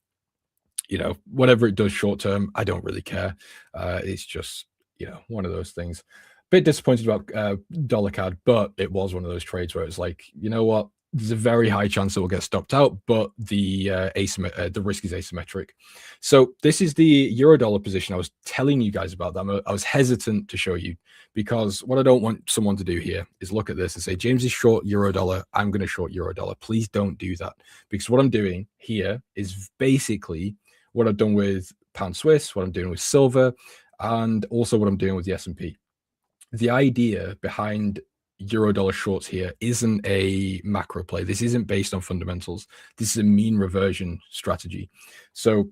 you know, whatever it does short term, I don't really care. It's just, you know, one of those things. Bit disappointed about dollar CAD, but it was one of those trades where it's like, you know what? There's a very high chance it will get stopped out, but the risk is asymmetric. So this is the euro dollar position I was telling you guys about. That I was hesitant to show you, because what I don't want someone to do here is look at this and say, James is short euro dollar, I'm going to short euro dollar. Please don't do that, because what I'm doing here is basically what I've done with pound Swiss, what I'm doing with silver, and also what I'm doing with the S&P. The idea behind euro dollar shorts here isn't a macro play. This isn't based on fundamentals. This is a mean reversion strategy. So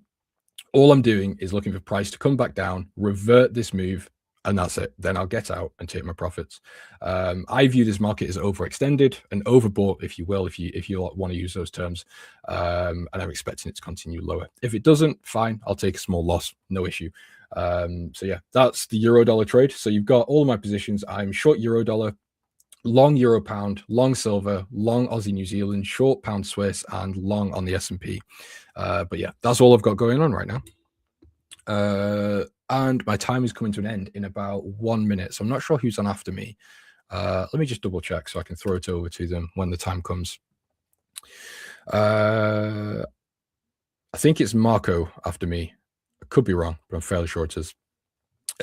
all I'm doing is looking for price to come back down, revert this move, and that's it. Then I'll get out and take my profits. I view this market as overextended and overbought, if you will, if you want to use those terms. And I'm expecting it to continue lower. If it doesn't, fine, I'll take a small loss, no issue. So yeah, that's the euro dollar trade. So you've got all of my positions. I'm short euro dollar, long euro pound, long silver, long Aussie New Zealand, short pound Swiss, and long on the S&P. But yeah, that's all I've got going on right now. And my time is coming to an end in about 1 minute, so I'm not sure who's on after me. Let me just double check so I can throw it over to them when the time comes. I think it's Marco after me. I could be wrong, but I'm fairly sure it is.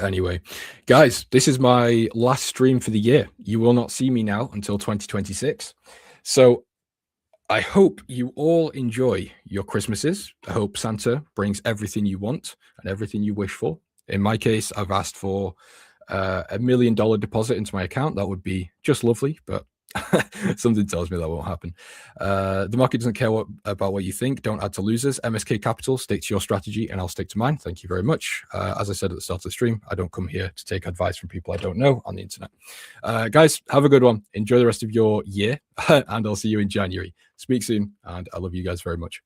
Anyway, guys, this is my last stream for the year. You will not see me now until 2026. So I hope you all enjoy your Christmases. I hope Santa brings everything you want and everything you wish for. In my case, I've asked for $1 million deposit into my account. That would be just lovely, but something tells me that won't happen. The market doesn't care about what you think. Don't add to losers. MSK Capital, stick to your strategy and I'll stick to mine. Thank you very much. As I said at the start of the stream, I don't come here to take advice from people I don't know on the internet. Guys, have a good one. Enjoy the rest of your year and I'll see you in January. Speak soon, and I love you guys very much.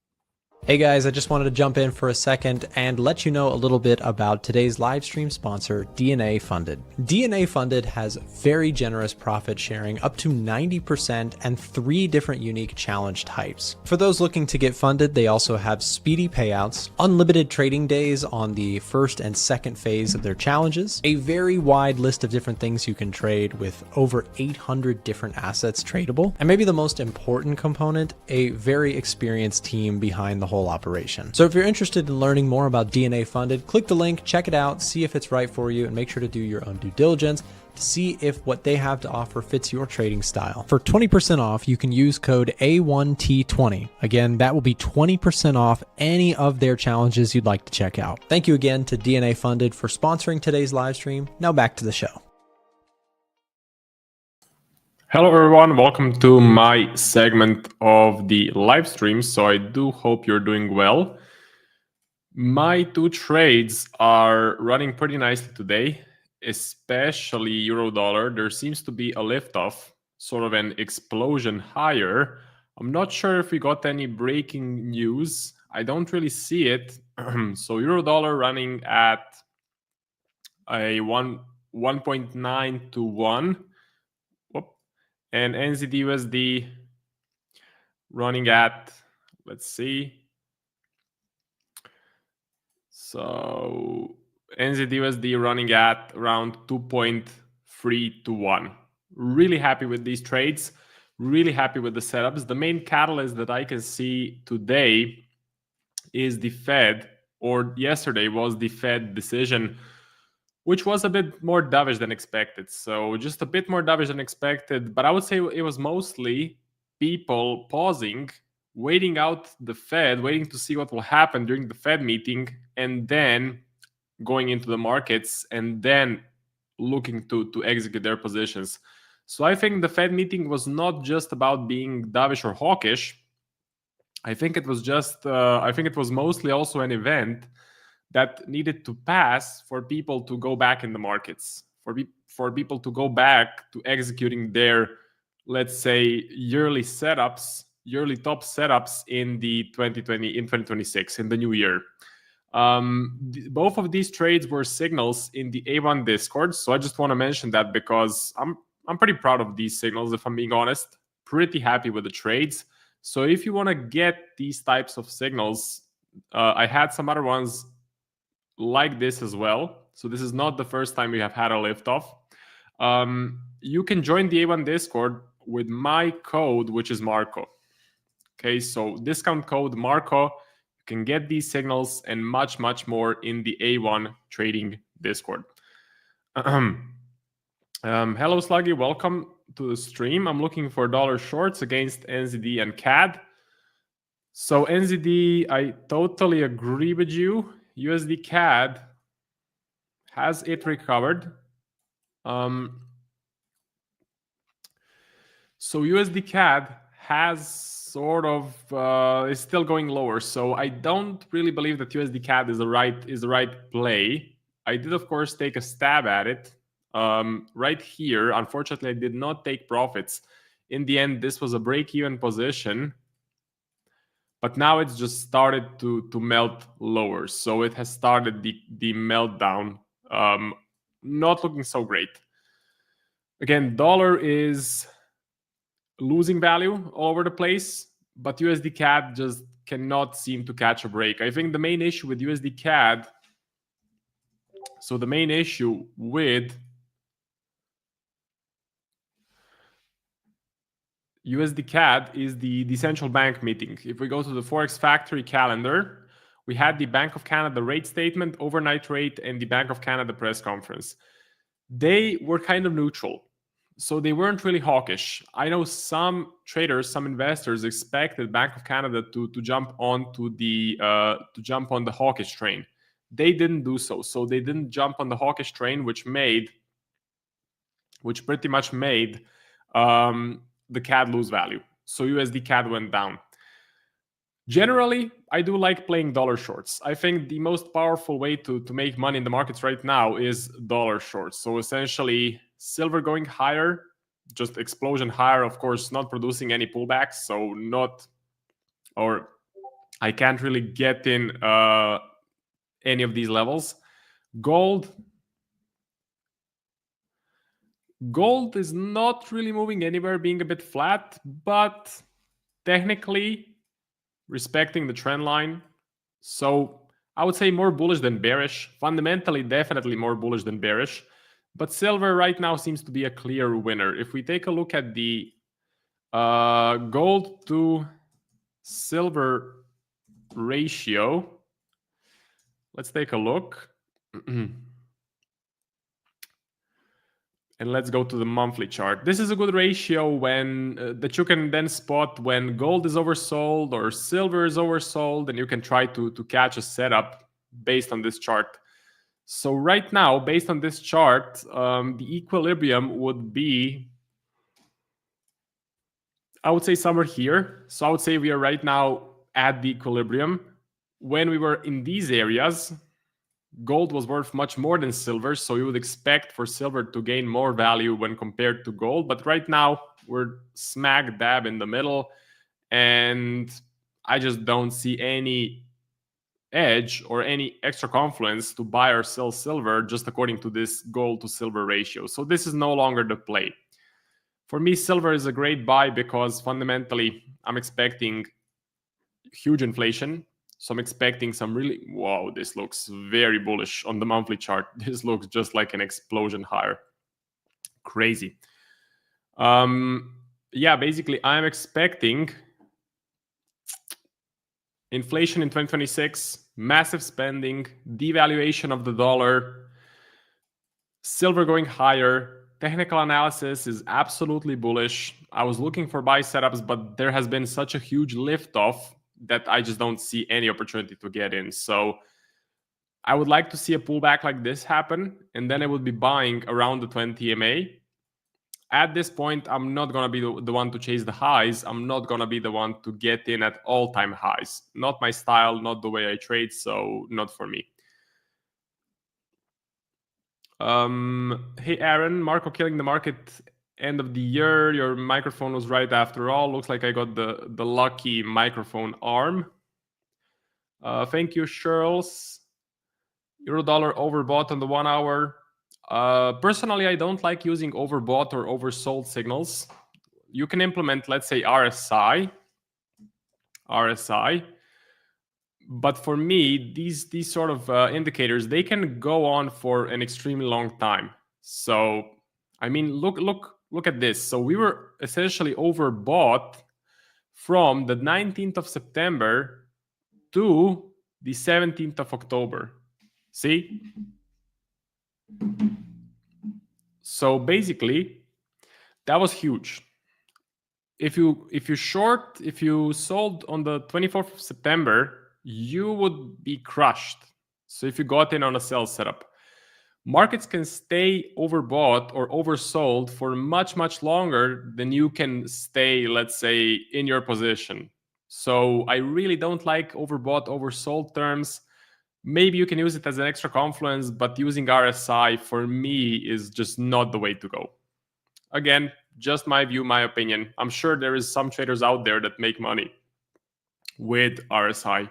Hey guys, I just wanted to jump in for a second and let you know a little bit about today's live stream sponsor, DNA Funded. DNA Funded has very generous profit sharing up to 90% and 3 different unique challenge types. For those looking to get funded, they also have speedy payouts, unlimited trading days on the first and second phase of their challenges, a very wide list of different things you can trade with over 800 different assets tradable, and maybe the most important component, a very experienced team behind the whole operation. So if you're interested in learning more about DNA Funded, click the link, check it out, see if it's right for you, and make sure to do your own due diligence to see if what they have to offer fits your trading style. For 20% off, you can use code A1T20. Again, that will be 20% off any of their challenges you'd like to check out. Thank you again to DNA Funded for sponsoring today's live stream. Now back to the show. Hello everyone, welcome to my segment of the live stream. So I do hope you're doing well. My 2 trades are running pretty nicely today, especially euro dollar. There seems to be a liftoff, sort of an explosion higher. I'm not sure if we got any breaking news. I don't really see it. So euro dollar running at a 1.9 to 1. And NZD/USD running at, let's see. So NZD/USD running at around 2.3 to 1. Really happy with these trades. Really happy with the setups. The main catalyst that I can see today is the Fed, or yesterday was the Fed decision, which was a bit more dovish than expected. So just a bit more dovish than expected. But I would say it was mostly people pausing, waiting out the Fed, waiting to see what will happen during the Fed meeting, and then going into the markets and then looking to execute their positions. So I think the Fed meeting was not just about being dovish or hawkish. I think it was mostly also an event that needed to pass for people to go back in the markets, for people to go back to executing their, let's say, yearly top setups in 2026, in the new year. Both of these trades were signals in the A1 Discord, so I just want to mention that because I'm pretty proud of these signals, if I'm being honest. Pretty happy with the trades. So if you want to get these types of signals, I had some other ones like this as well. So this is not the first time we have had a liftoff. You can join the A1 Discord with my code, which is Marco. Okay, so discount code Marco. You can get these signals and much, much more in the A1 Trading Discord. Hello, Sluggy. Welcome to the stream. I'm looking for dollar shorts against NZD and CAD. So NZD, I totally agree with you. USD CAD, has it recovered? So USD CAD has sort of is still going lower. So I don't really believe that USD CAD is the right play. I did of course take a stab at it right here. Unfortunately, I did not take profits. In the end, this was a break-even position. But now it's just started to melt lower. So it has started the meltdown. Not looking so great. Again, dollar is losing value all over the place, but USD CAD just cannot seem to catch a break. I think the main issue with USD CAD, so the main issue with USD CAD is the central bank meeting. If we go to the Forex Factory calendar, we had the Bank of Canada rate statement, overnight rate, and the Bank of Canada press conference. They were kind of neutral, so they weren't really hawkish. I know some traders, some investors expected Bank of Canada to jump on the hawkish train. They didn't do so. So they didn't jump on the hawkish train, which pretty much made the CAD lose value. So USD CAD went down. Generally, I do like playing dollar shorts. I think the most powerful way to make money in the markets right now is dollar shorts. So essentially, silver going higher, just explosion higher, of course, not producing any pullbacks. So I can't really get in any of these levels. Gold is not really moving anywhere, being a bit flat, but technically respecting the trend line. So I would say more bullish than bearish. Fundamentally, definitely more bullish than bearish. But silver right now seems to be a clear winner. If we take a look at the gold to silver ratio, let's take a look. And let's go to the monthly chart. This is a good ratio when that you can then spot when gold is oversold or silver is oversold, and you can try to catch a setup based on this chart. So right now, based on this chart, the equilibrium would be, I would say, somewhere here. So I would say we are right now at the equilibrium. When we were in these areas, gold was worth much more than silver, so you would expect for silver to gain more value when compared to gold. But right now, we're smack dab in the middle, and I just don't see any edge or any extra confluence to buy or sell silver just according to this gold to silver ratio. So this is no longer the play. For me, silver is a great buy because fundamentally, I'm expecting huge inflation. So I'm expecting some really, wow, this looks very bullish on the monthly chart. This looks just like an explosion higher. Crazy. Yeah, basically I'm expecting inflation in 2026, massive spending, devaluation of the dollar, silver going higher. Technical analysis is absolutely bullish. I was looking for buy setups, but there has been such a huge lift off that I just don't see any opportunity to get in. So I would like to see a pullback like this happen, and then I would be buying around the 20 MA. At this point, I'm not going to be the one to chase the highs. I'm not going to be the one to get in at all-time highs. Not my style, not the way I trade, so not for me. Hey, Aaron, Marco killing the market end of the year. Your microphone was right after all. Looks like I got the lucky microphone arm. Thank you, Shirls. Euro dollar overbought on the 1 hour. Personally, I don't like using overbought or oversold signals. You can implement, let's say, RSI. But for me, these sort of indicators, they can go on for an extremely long time. So, I mean, look at this. So we were essentially overbought from the 19th of September to the 17th of October. See? So basically, that was huge. If you sold on the 24th of September, you would be crushed. So if you got in on a sell setup, markets can stay overbought or oversold for much, much longer than you can stay, let's say, in your position. So I really don't like overbought, oversold terms. Maybe you can use it as an extra confluence, but using RSI for me is just not the way to go. Again, just my view, my opinion. I'm sure there is some traders out there that make money with RSI.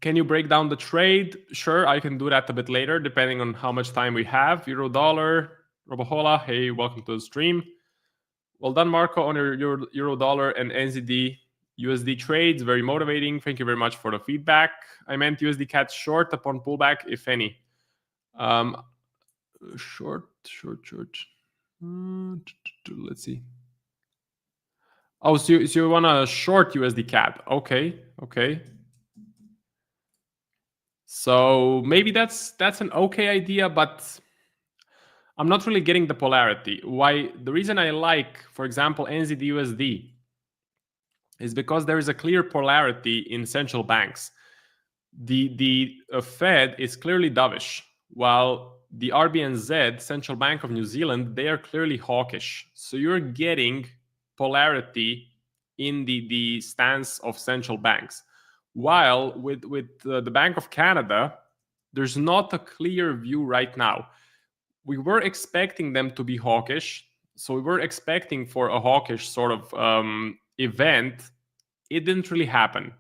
Can you break down the trade? Sure, I can do that a bit later, depending on how much time we have. Euro dollar, Robohola, hey, welcome to the stream. Well done, Marco, on your Euro dollar and NZD USD trades. Very motivating. Thank you very much for the feedback. I meant USD CAD short upon pullback, if any. Short. Let's see. Oh, so you want to short USD CAD? Okay. So maybe that's an okay idea, but I'm not really getting the polarity. Why? The reason I like, for example, NZD USD is because there is a clear polarity in central banks. The Fed is clearly dovish, while the RBNZ, Central Bank of New Zealand, they are clearly hawkish. So you're getting polarity in the stance of central banks. While with the Bank of Canada, there's not a clear view right now. We were expecting them to be hawkish. So we were expecting for a hawkish sort of event it didn't really happen.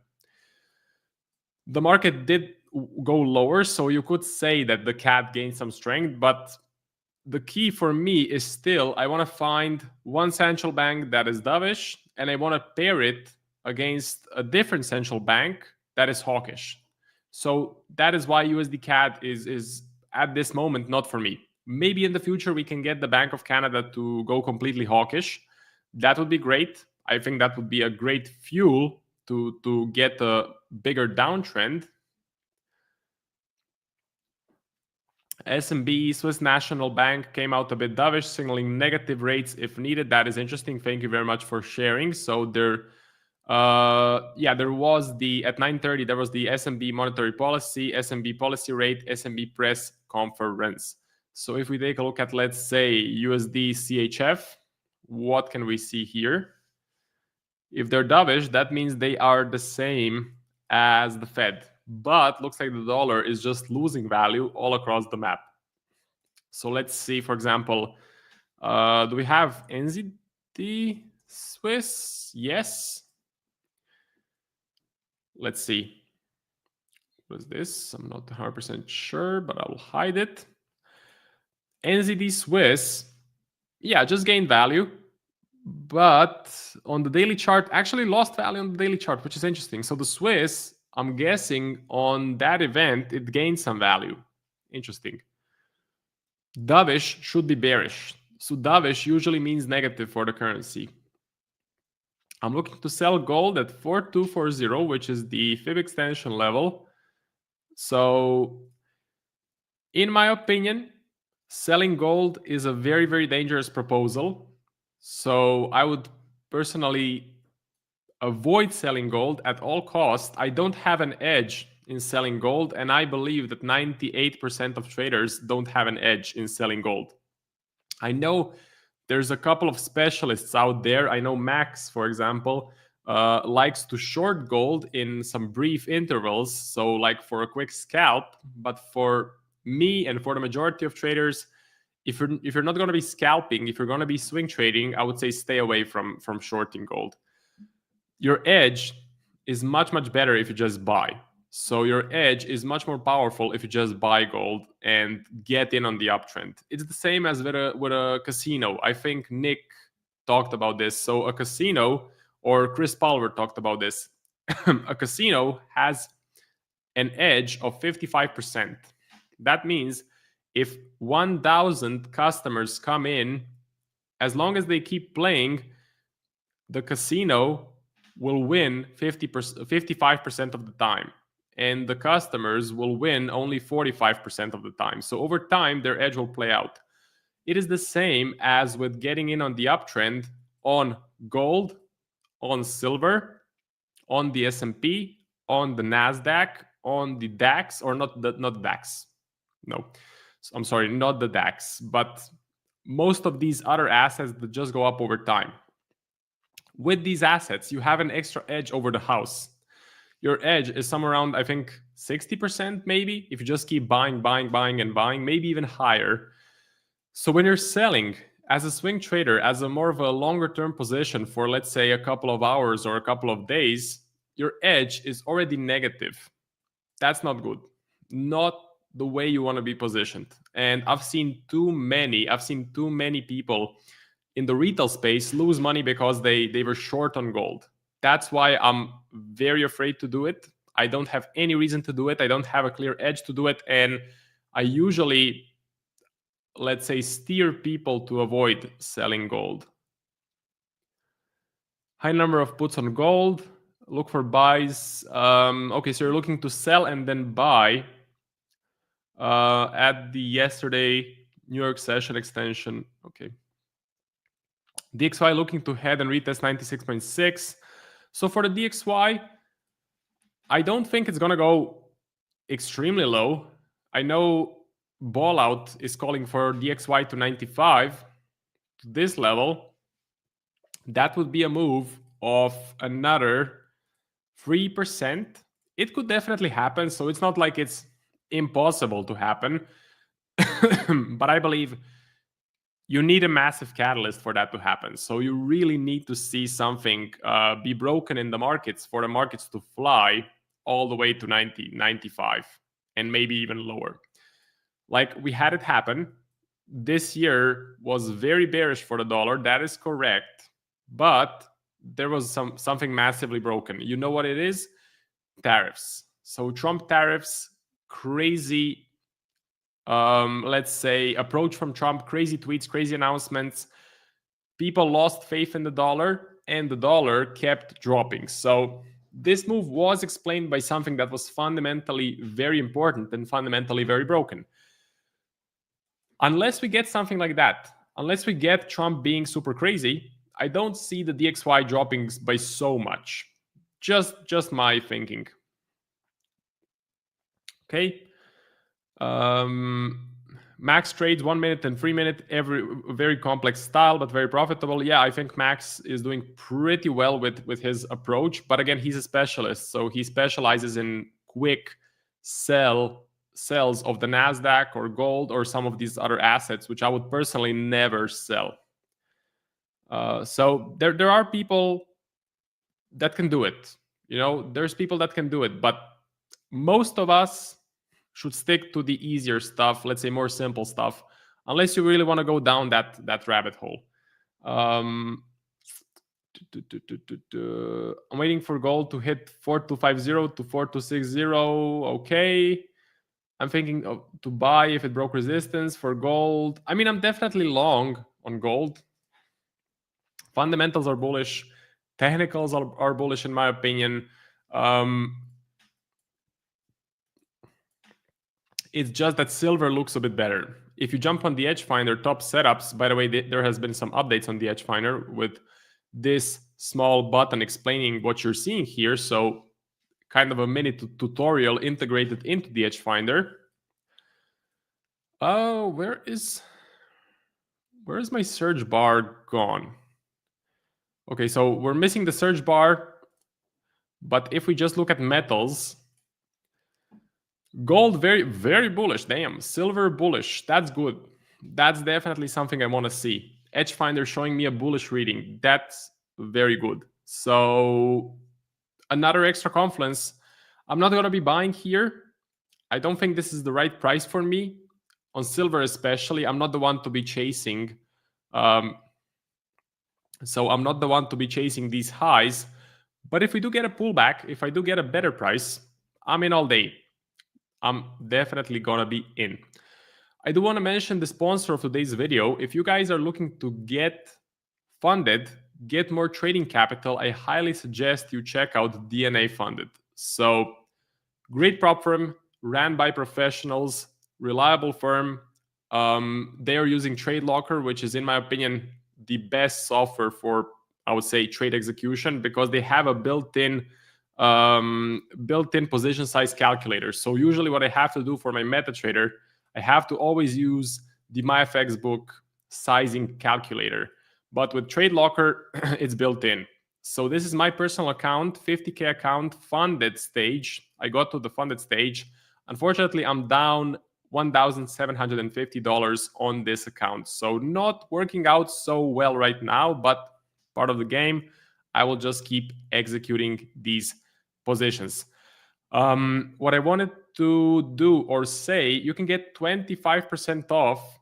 The market did go lower, so you could say that the CAD gained some strength, but the key for me is still I want to find one central bank that is dovish, and I want to pair it against a different central bank that is hawkish. So that is why USD CAD is at this moment not for me. Maybe in the future we can get the Bank of Canada to go completely hawkish. That would be great. I think that would be a great fuel to get a bigger downtrend. SNB, Swiss National Bank, came out a bit dovish, signaling negative rates if needed. That is interesting. Thank you very much for sharing. So there was at 9:30 there was the SNB monetary policy, SNB policy rate, SNB press conference. So if we take a look at, let's say, USD CHF, what can we see here? If they're dovish, that means they are the same as the Fed, but looks like the dollar is just losing value all across the map. So let's see, for example, do we have NZD Swiss? Yes. Let's see. What is this? I'm not 100% sure, but I will hide it. NZD Swiss, yeah, just gained value, but on the daily chart, actually lost value on the daily chart, which is interesting. So the Swiss, I'm guessing on that event, it gained some value. Interesting. Dovish should be bearish. So dovish usually means negative for the currency. I'm looking to sell gold at 4240, which is the fib extension level. So in my opinion, selling gold is a very, very dangerous proposal. So I would personally avoid selling gold at all costs. I don't have an edge in selling gold, and I believe that 98% of traders don't have an edge in selling gold. I know there's a couple of specialists out there. I know Max, for example, likes to short gold in some brief intervals, so like for a quick scalp. But for me and for the majority of traders, if you're not going to be scalping, if you're going to be swing trading, I would say stay away from shorting gold. Your edge is much, much better if you just buy. So your edge is much more powerful if you just buy gold and get in on the uptrend. It's the same as with a casino. I think Nick talked about this. So a casino, or Chris Pulver talked about this. A casino has an edge of 55%. That means if 1,000 customers come in, as long as they keep playing, the casino will win 55% of the time, and the customers will win only 45% of the time. So over time, their edge will play out. It is the same as with getting in on the uptrend on gold, on silver, on the S&P, on the NASDAQ, on the DAX, or not DAX. No, I'm sorry, not the DAX, but most of these other assets that just go up over time. With these assets, you have an extra edge over the house. Your edge is somewhere around, I think, 60% maybe, if you just keep buying, maybe even higher. So when you're selling as a swing trader, as a more of a longer term position for, let's say, a couple of hours or a couple of days, your edge is already negative. That's not good. Not the way you want to be positioned. And I've seen too many people in the retail space lose money because they were short on gold. That's why I'm very afraid to do it. I don't have any reason to do it. I don't have a clear edge to do it. And I usually, let's say, steer people to avoid selling gold. High number of puts on gold. Look for buys. Okay, so you're looking to sell and then buy at the yesterday New York session extension. Okay. DXY looking to head and retest 96.6. So for the DXY, I don't think it's going to go extremely low. I know Ballout is calling for DXY to 95, to this level. That would be a move of another 3%. It could definitely happen, so it's not like it's impossible to happen. But I believe you need a massive catalyst for that to happen. So you really need to see something be broken in the markets for the markets to fly all the way to 90, 95, and maybe even lower. Like we had it happen. This year was very bearish for the dollar. That is correct. But there was something massively broken. You know what it is? Tariffs. So Trump tariffs, crazy, let's say, approach from Trump, crazy tweets, crazy announcements. People lost faith in the dollar, and the dollar kept dropping. So this move was explained by something that was fundamentally very important and fundamentally very broken. Unless we get something like that, unless we get Trump being super crazy, I don't see the DXY dropping by so much. Just my thinking. Okay. Max trades 1 minute and 3 minute, very complex style, but very profitable. Yeah, I think Max is doing pretty well with his approach. But again, he's a specialist, so he specializes in quick sells of the Nasdaq or gold or some of these other assets, which I would personally never sell. So there are people that can do it. You know, there's people that can do it, but most of us should stick to the easier stuff, let's say more simple stuff, unless you really want to go down that rabbit hole. I'm waiting for gold to hit 4250 to 4260. Okay. I'm thinking to buy if it broke resistance for gold. I mean, I'm definitely long on gold. Fundamentals are bullish. Technicals are bullish in my opinion. It's just that silver looks a bit better. If you jump on the Edge Finder top setups, by the way, there has been some updates on the Edge Finder with this small button explaining what you're seeing here. So kind of a mini tutorial integrated into the Edge Finder. Oh, where is my search bar gone? Okay, so we're missing the search bar. But if we just look at metals, gold, very, very bullish. Damn, silver bullish. That's good. That's definitely something I want to see. Edge Finder showing me a bullish reading. That's very good. So another extra confluence. I'm not going to be buying here. I don't think this is the right price for me. On silver especially, I'm not the one to be chasing. So I'm not the one to be chasing these highs. But if we do get a pullback, if I do get a better price, I'm in all day. I'm definitely gonna be in. I do want to mention the sponsor of today's video. If you guys are looking to get funded, get more trading capital, I highly suggest you check out DNA Funded. So great prop firm, ran by professionals, reliable firm. They are using TradeLocker, which is, in my opinion, the best software for, I would say, trade execution, because they have a built-in position size calculator. So usually what I have to do for my MetaTrader, I have to always use the MyFX book sizing calculator. But with TradeLocker, it's built in. So this is my personal account, 50K account, funded stage. I got to the funded stage. Unfortunately, I'm down $1,750 on this account. So not working out so well right now, but part of the game. I will just keep executing these positions. What I wanted to do or say, you can get 25% off.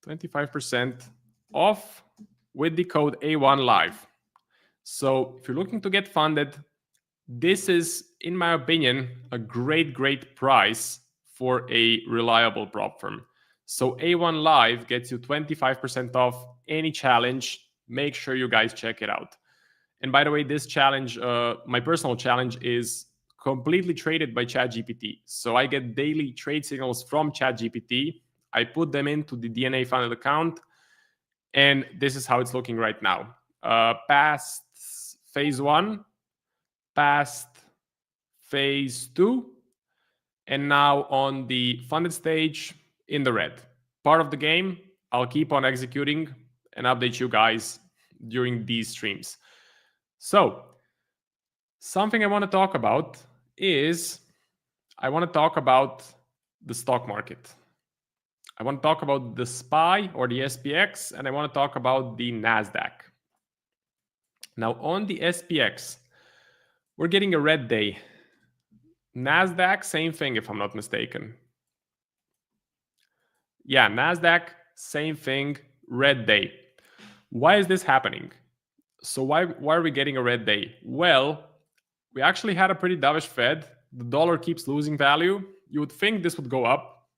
25% off with the code A1Live. So if you're looking to get funded, this is, in my opinion, a great price for a reliable prop firm. So A1Live gets you 25% off any challenge. Make sure you guys check it out. And by the way, this challenge, my personal challenge, is completely traded by ChatGPT. So I get daily trade signals from ChatGPT. I put them into the DNA Funded account, and this is how it's looking right now. Past phase 1, past phase 2, and now on the funded stage in the red. Part of the game. I'll keep on executing and update you guys during these streams. So something I want to talk about is, I want to talk about the stock market. I want to talk about the SPY or the SPX, and I want to talk about the NASDAQ. Now, on the SPX, we're getting a red day. NASDAQ, same thing, if I'm not mistaken. Yeah, NASDAQ, same thing, red day. Why is this happening? So why are we getting a red day? Well, we actually had a pretty dovish Fed. The dollar keeps losing value. You would think this would go up.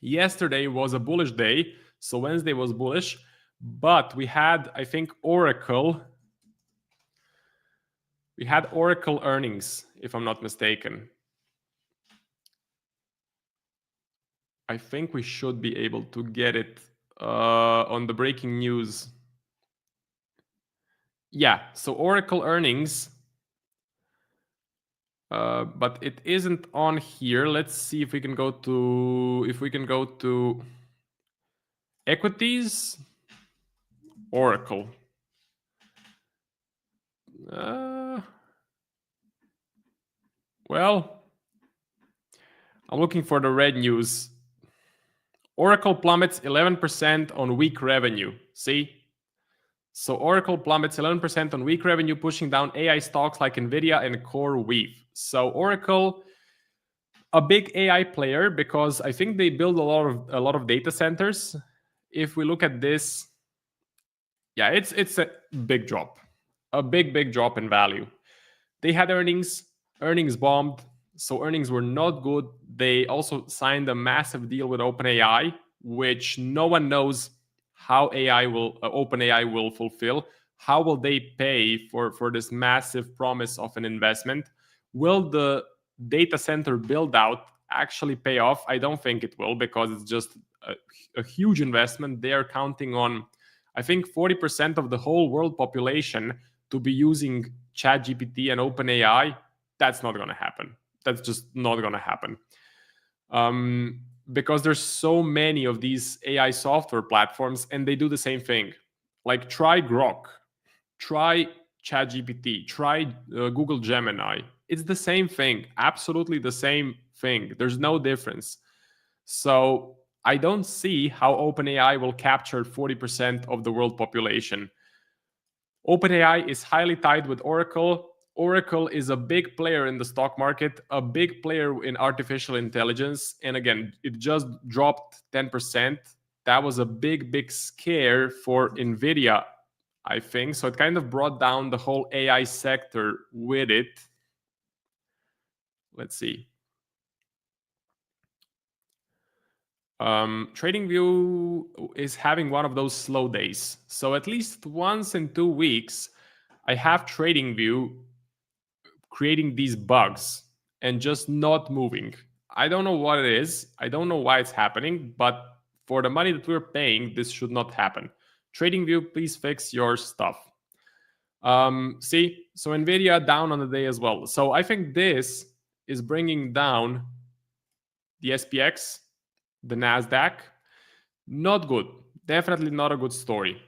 Yesterday was a bullish day, so Wednesday was bullish, but we had, I think, Oracle. We had Oracle earnings, if I'm not mistaken. I think we should be able to get it on the breaking news. Yeah, so Oracle earnings, but it isn't on here. Let's see if we can go to equities, Oracle. Well, I'm looking for the red news. Oracle plummets 11% on weak revenue. See? So Oracle plummets 11% on weak revenue, pushing down AI stocks like Nvidia and CoreWeave. So Oracle, a big AI player, because I think they build a lot of data centers. If we look at this, yeah, it's a big drop, a big drop in value. They had earnings bombed, so earnings were not good. They also signed a massive deal with OpenAI, which no one knows how OpenAI will fulfill. How will they pay for this massive promise of an investment? Will the data center build out actually pay off? I don't think it will, because it's just a huge investment. They are counting on, I think, 40% of the whole world population to be using ChatGPT and OpenAI. That's not going to happen. That's just not going to happen. Because there's so many of these AI software platforms, and they do the same thing. Like, try Grok, try ChatGPT, try Google Gemini. It's the same thing, absolutely the same thing. There's no difference. So I don't see how OpenAI will capture 40% of the world population. OpenAI is highly tied with Oracle. Oracle is a big player in the stock market, a big player in artificial intelligence. And again, it just dropped 10%. That was a big scare for Nvidia, I think. So it kind of brought down the whole AI sector with it. Let's see. TradingView is having one of those slow days. So at least once in 2 weeks, I have TradingView creating these bugs and just not moving. I don't know what it is. I don't know why it's happening, but for the money that we're paying, this should not happen. TradingView, please fix your stuff. See, so Nvidia down on the day as well. So I think this is bringing down the SPX, the NASDAQ. Not good. Definitely not a good story.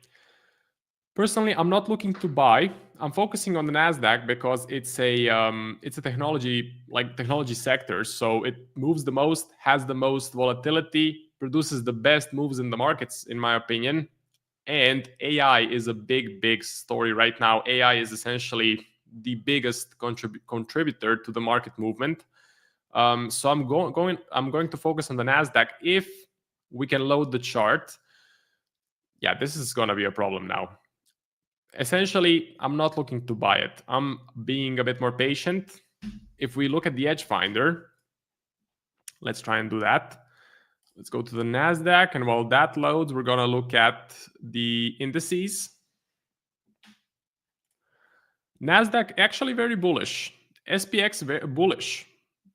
Personally, I'm not looking to buy. I'm focusing on the NASDAQ because it's a technology sector. So it moves the most, has the most volatility, produces the best moves in the markets, in my opinion. And AI is a big story right now. AI is essentially the biggest contributor to the market movement. So I'm going to focus on the NASDAQ. If we can load the chart, yeah, this is going to be a problem now. Essentially, I'm not looking to buy it. I'm being a bit more patient. If we look at the Edge Finder, let's try and do that. Let's go to the NASDAQ, and while that loads, we're going to look at the indices. NASDAQ actually very bullish. SPX very bullish.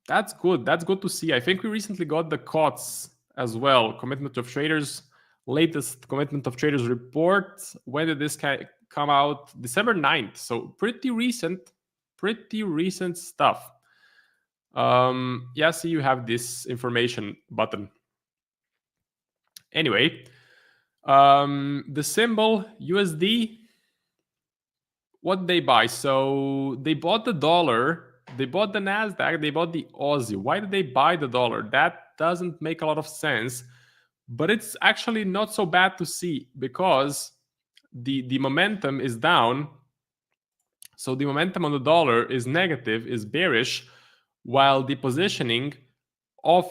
That's good. That's good to see. I think we recently got the COTS as well. Commitment of Traders, latest Commitment of Traders report. When did this come out? December 9th. So pretty recent stuff. Yeah, see, you have this information button. Anyway, the symbol USD, what they buy? So they bought the dollar. They bought the NASDAQ, they bought the Aussie. Why did they buy the dollar? That doesn't make a lot of sense But it's actually not so bad to see because the momentum is down. So the momentum on the dollar is negative, is bearish, while the positioning of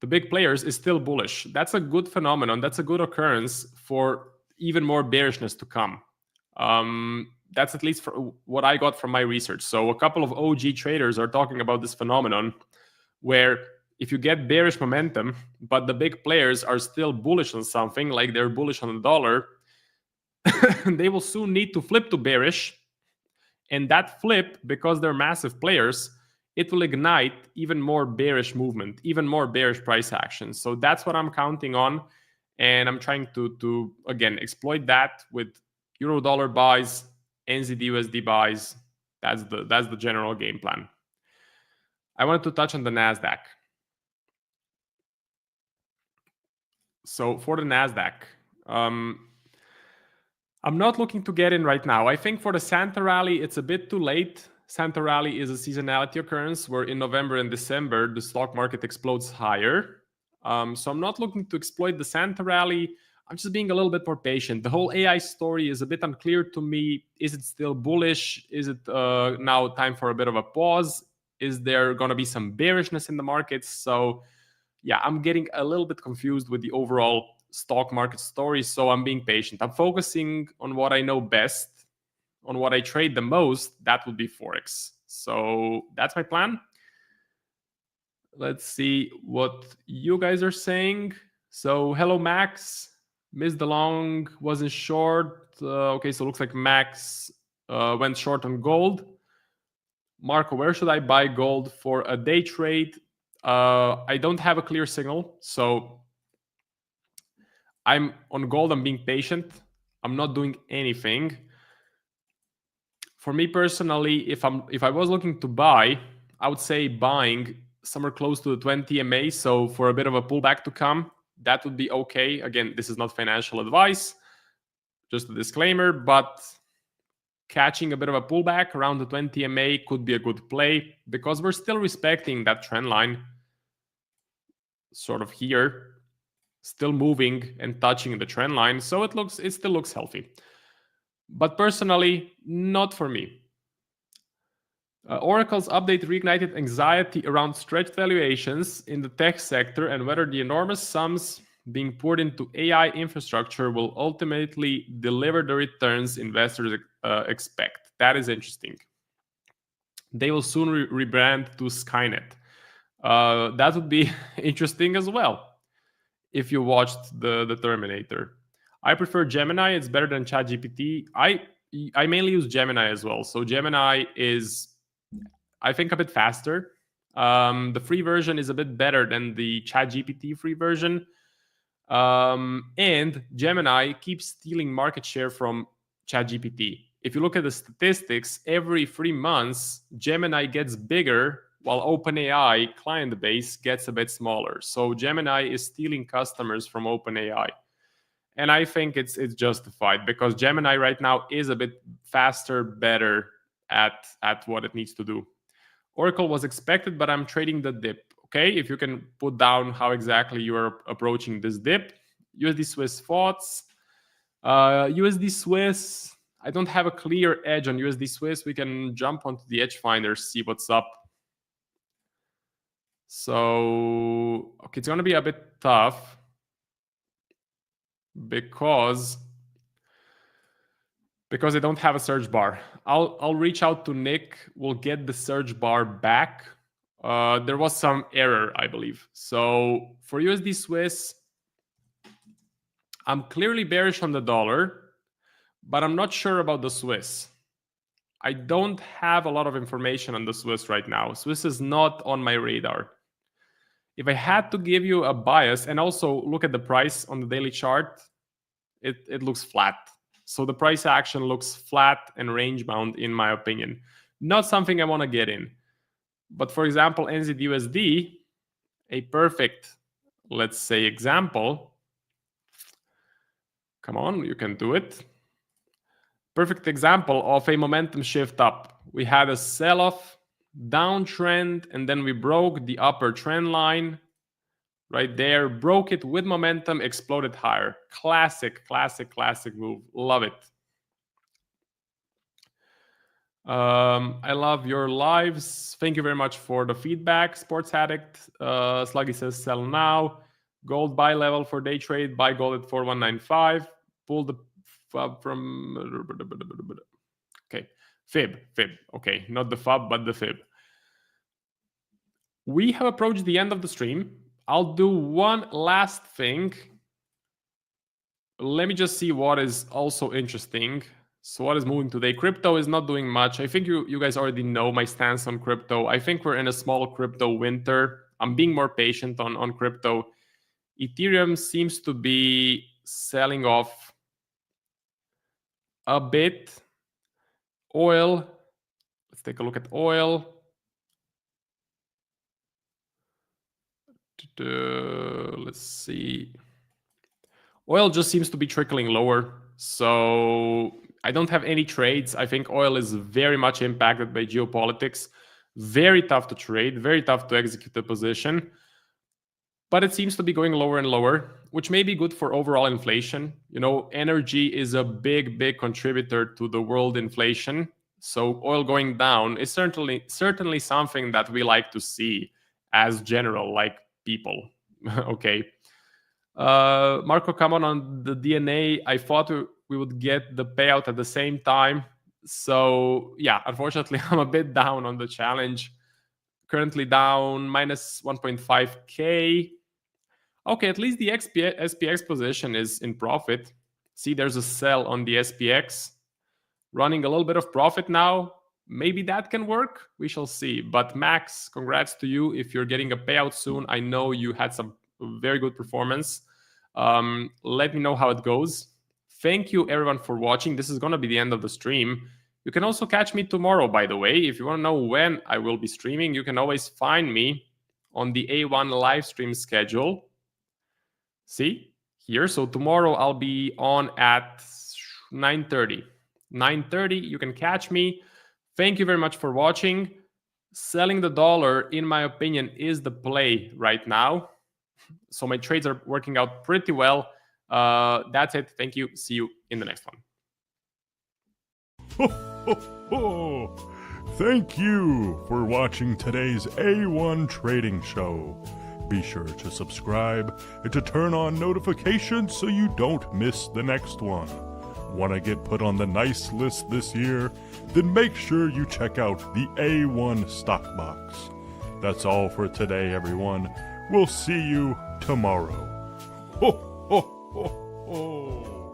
the big players is still bullish. That's a good phenomenon. That's a good occurrence for even more bearishness to come. That's at least for what I got from my research. So a couple of OG traders are talking about this phenomenon where if you get bearish momentum, but the big players are still bullish on something, like they're bullish on the dollar, they will soon need to flip to bearish. And that flip, because they're massive players, it will ignite even more bearish movement, even more bearish price action. So that's what I'm counting on. And I'm trying to again, exploit that with euro dollar buys, NZD USD buys. That's the general game plan. I wanted to touch on the NASDAQ. So for the NASDAQ, I'm not looking to get in right now. I think for the Santa rally, it's a bit too late. Santa rally is a seasonality occurrence where in November and December, the stock market explodes higher. So I'm not looking to exploit the Santa rally. I'm just being a little bit more patient. The whole AI story is a bit unclear to me. Is it still bullish? Is it now time for a bit of a pause? Is there going to be some bearishness in the markets? So yeah, I'm getting a little bit confused with the overall stock market story. So I'm being patient. I'm focusing on what I know best, on what I trade the most. That would be Forex. So that's my plan. Let's see what you guys are saying. So hello, Max. Missed the long, wasn't short. Okay, so it looks like Max went short on gold. Marco, where should I buy gold for a day trade? I don't have a clear signal. So I'm on gold, I'm being patient. I'm not doing anything. For me personally, if I was looking to buy, I would say buying somewhere close to the 20 MA. So for a bit of a pullback to come, that would be okay. Again, this is not financial advice, just a disclaimer, but catching a bit of a pullback around the 20 MA could be a good play because we're still respecting that trend line sort of here, still moving and touching the trend line. So it still looks healthy. But personally, not for me. Oracle's update reignited anxiety around stretched valuations in the tech sector and whether the enormous sums being poured into AI infrastructure will ultimately deliver the returns investors expect. That is interesting. They will soon rebrand to Skynet. That would be interesting as well if you watched the Terminator. I prefer Gemini. It's better than ChatGPT. I mainly use Gemini as well. So Gemini is, I think, a bit faster. The free version is a bit better than the ChatGPT free version. And Gemini keeps stealing market share from ChatGPT. If you look at the statistics, every 3 months, Gemini gets bigger while OpenAI client base gets a bit smaller. So Gemini is stealing customers from OpenAI. And I think it's justified because Gemini right now is a bit faster, better at what it needs to do. Oracle was expected, but I'm trading the dip. Okay, if you can put down how exactly you are approaching this dip. USD Swiss thoughts. USD Swiss, I don't have a clear edge on USD Swiss. We can jump onto the edge finder, see what's up. So, okay, it's going to be a bit tough because I don't have a search bar. I'll reach out to Nick. We'll get the search bar back. There was some error, I believe. So for USD Swiss, I'm clearly bearish on the dollar, but I'm not sure about the Swiss. I don't have a lot of information on the Swiss right now. Swiss is not on my radar. If I had to give you a bias, and also look at the price on the daily chart, it looks flat. So the price action looks flat and range bound, in my opinion. Not something I want to get in. But for example, NZD USD, a perfect, let's say, example. Come on, you can do it. Perfect example of a momentum shift up. We had a sell-off, downtrend, and then we broke the upper trend line, right there, broke it with momentum, exploded higher. Classic move. Love it. I love your lives. Thank you very much for the feedback. Sports Addict, Sluggy says sell now. Gold buy level for day trade. Buy gold at 4195. Pull the FUB from. Okay, fib. Okay, not the FUB, but the fib. We have approached the end of the stream. I'll do one last thing. Let me just see what is also interesting. So what is moving today? Crypto is not doing much. I think you guys already know my stance on crypto. I think we're in a small crypto winter. I'm being more patient on crypto. Ethereum seems to be selling off a bit. Oil, let's take a look at oil. Let's see. Oil just seems to be trickling lower. So I don't have any trades. I think oil is very much impacted by geopolitics. Very tough to trade, very tough to execute the position. But it seems to be going lower and lower, which may be good for overall inflation. You know, energy is a big contributor to the world inflation. So oil going down is certainly something that we like to see as general, like people. Okay. Marco, come on the DNA. I thought we would get the payout at the same time. So yeah, unfortunately, I'm a bit down on the challenge. Currently down minus 1.5K. Okay, at least the SPX position is in profit. See, there's a sell on the SPX. Running a little bit of profit now. Maybe that can work. We shall see. But Max, congrats to you if you're getting a payout soon. I know you had some very good performance. Let me know how it goes. Thank you everyone for watching. This is going to be the end of the stream. You can also catch me tomorrow, by the way. If you want to know when I will be streaming, you can always find me on the A1 live stream schedule. See here. So tomorrow I'll be on at 9:30. 9:30, you can catch me. Thank you very much for watching. Selling the dollar, in my opinion, is the play right now. So my trades are working out pretty well. That's it. Thank you. See you in the next one. Thank you for watching today's A1 Trading Show. Be sure to subscribe and to turn on notifications so you don't miss the next one. Want to get put on the nice list this year? Then make sure you check out the A1 Stock Box. That's all for today, everyone. We'll see you tomorrow. Ho, ho, ho, ho.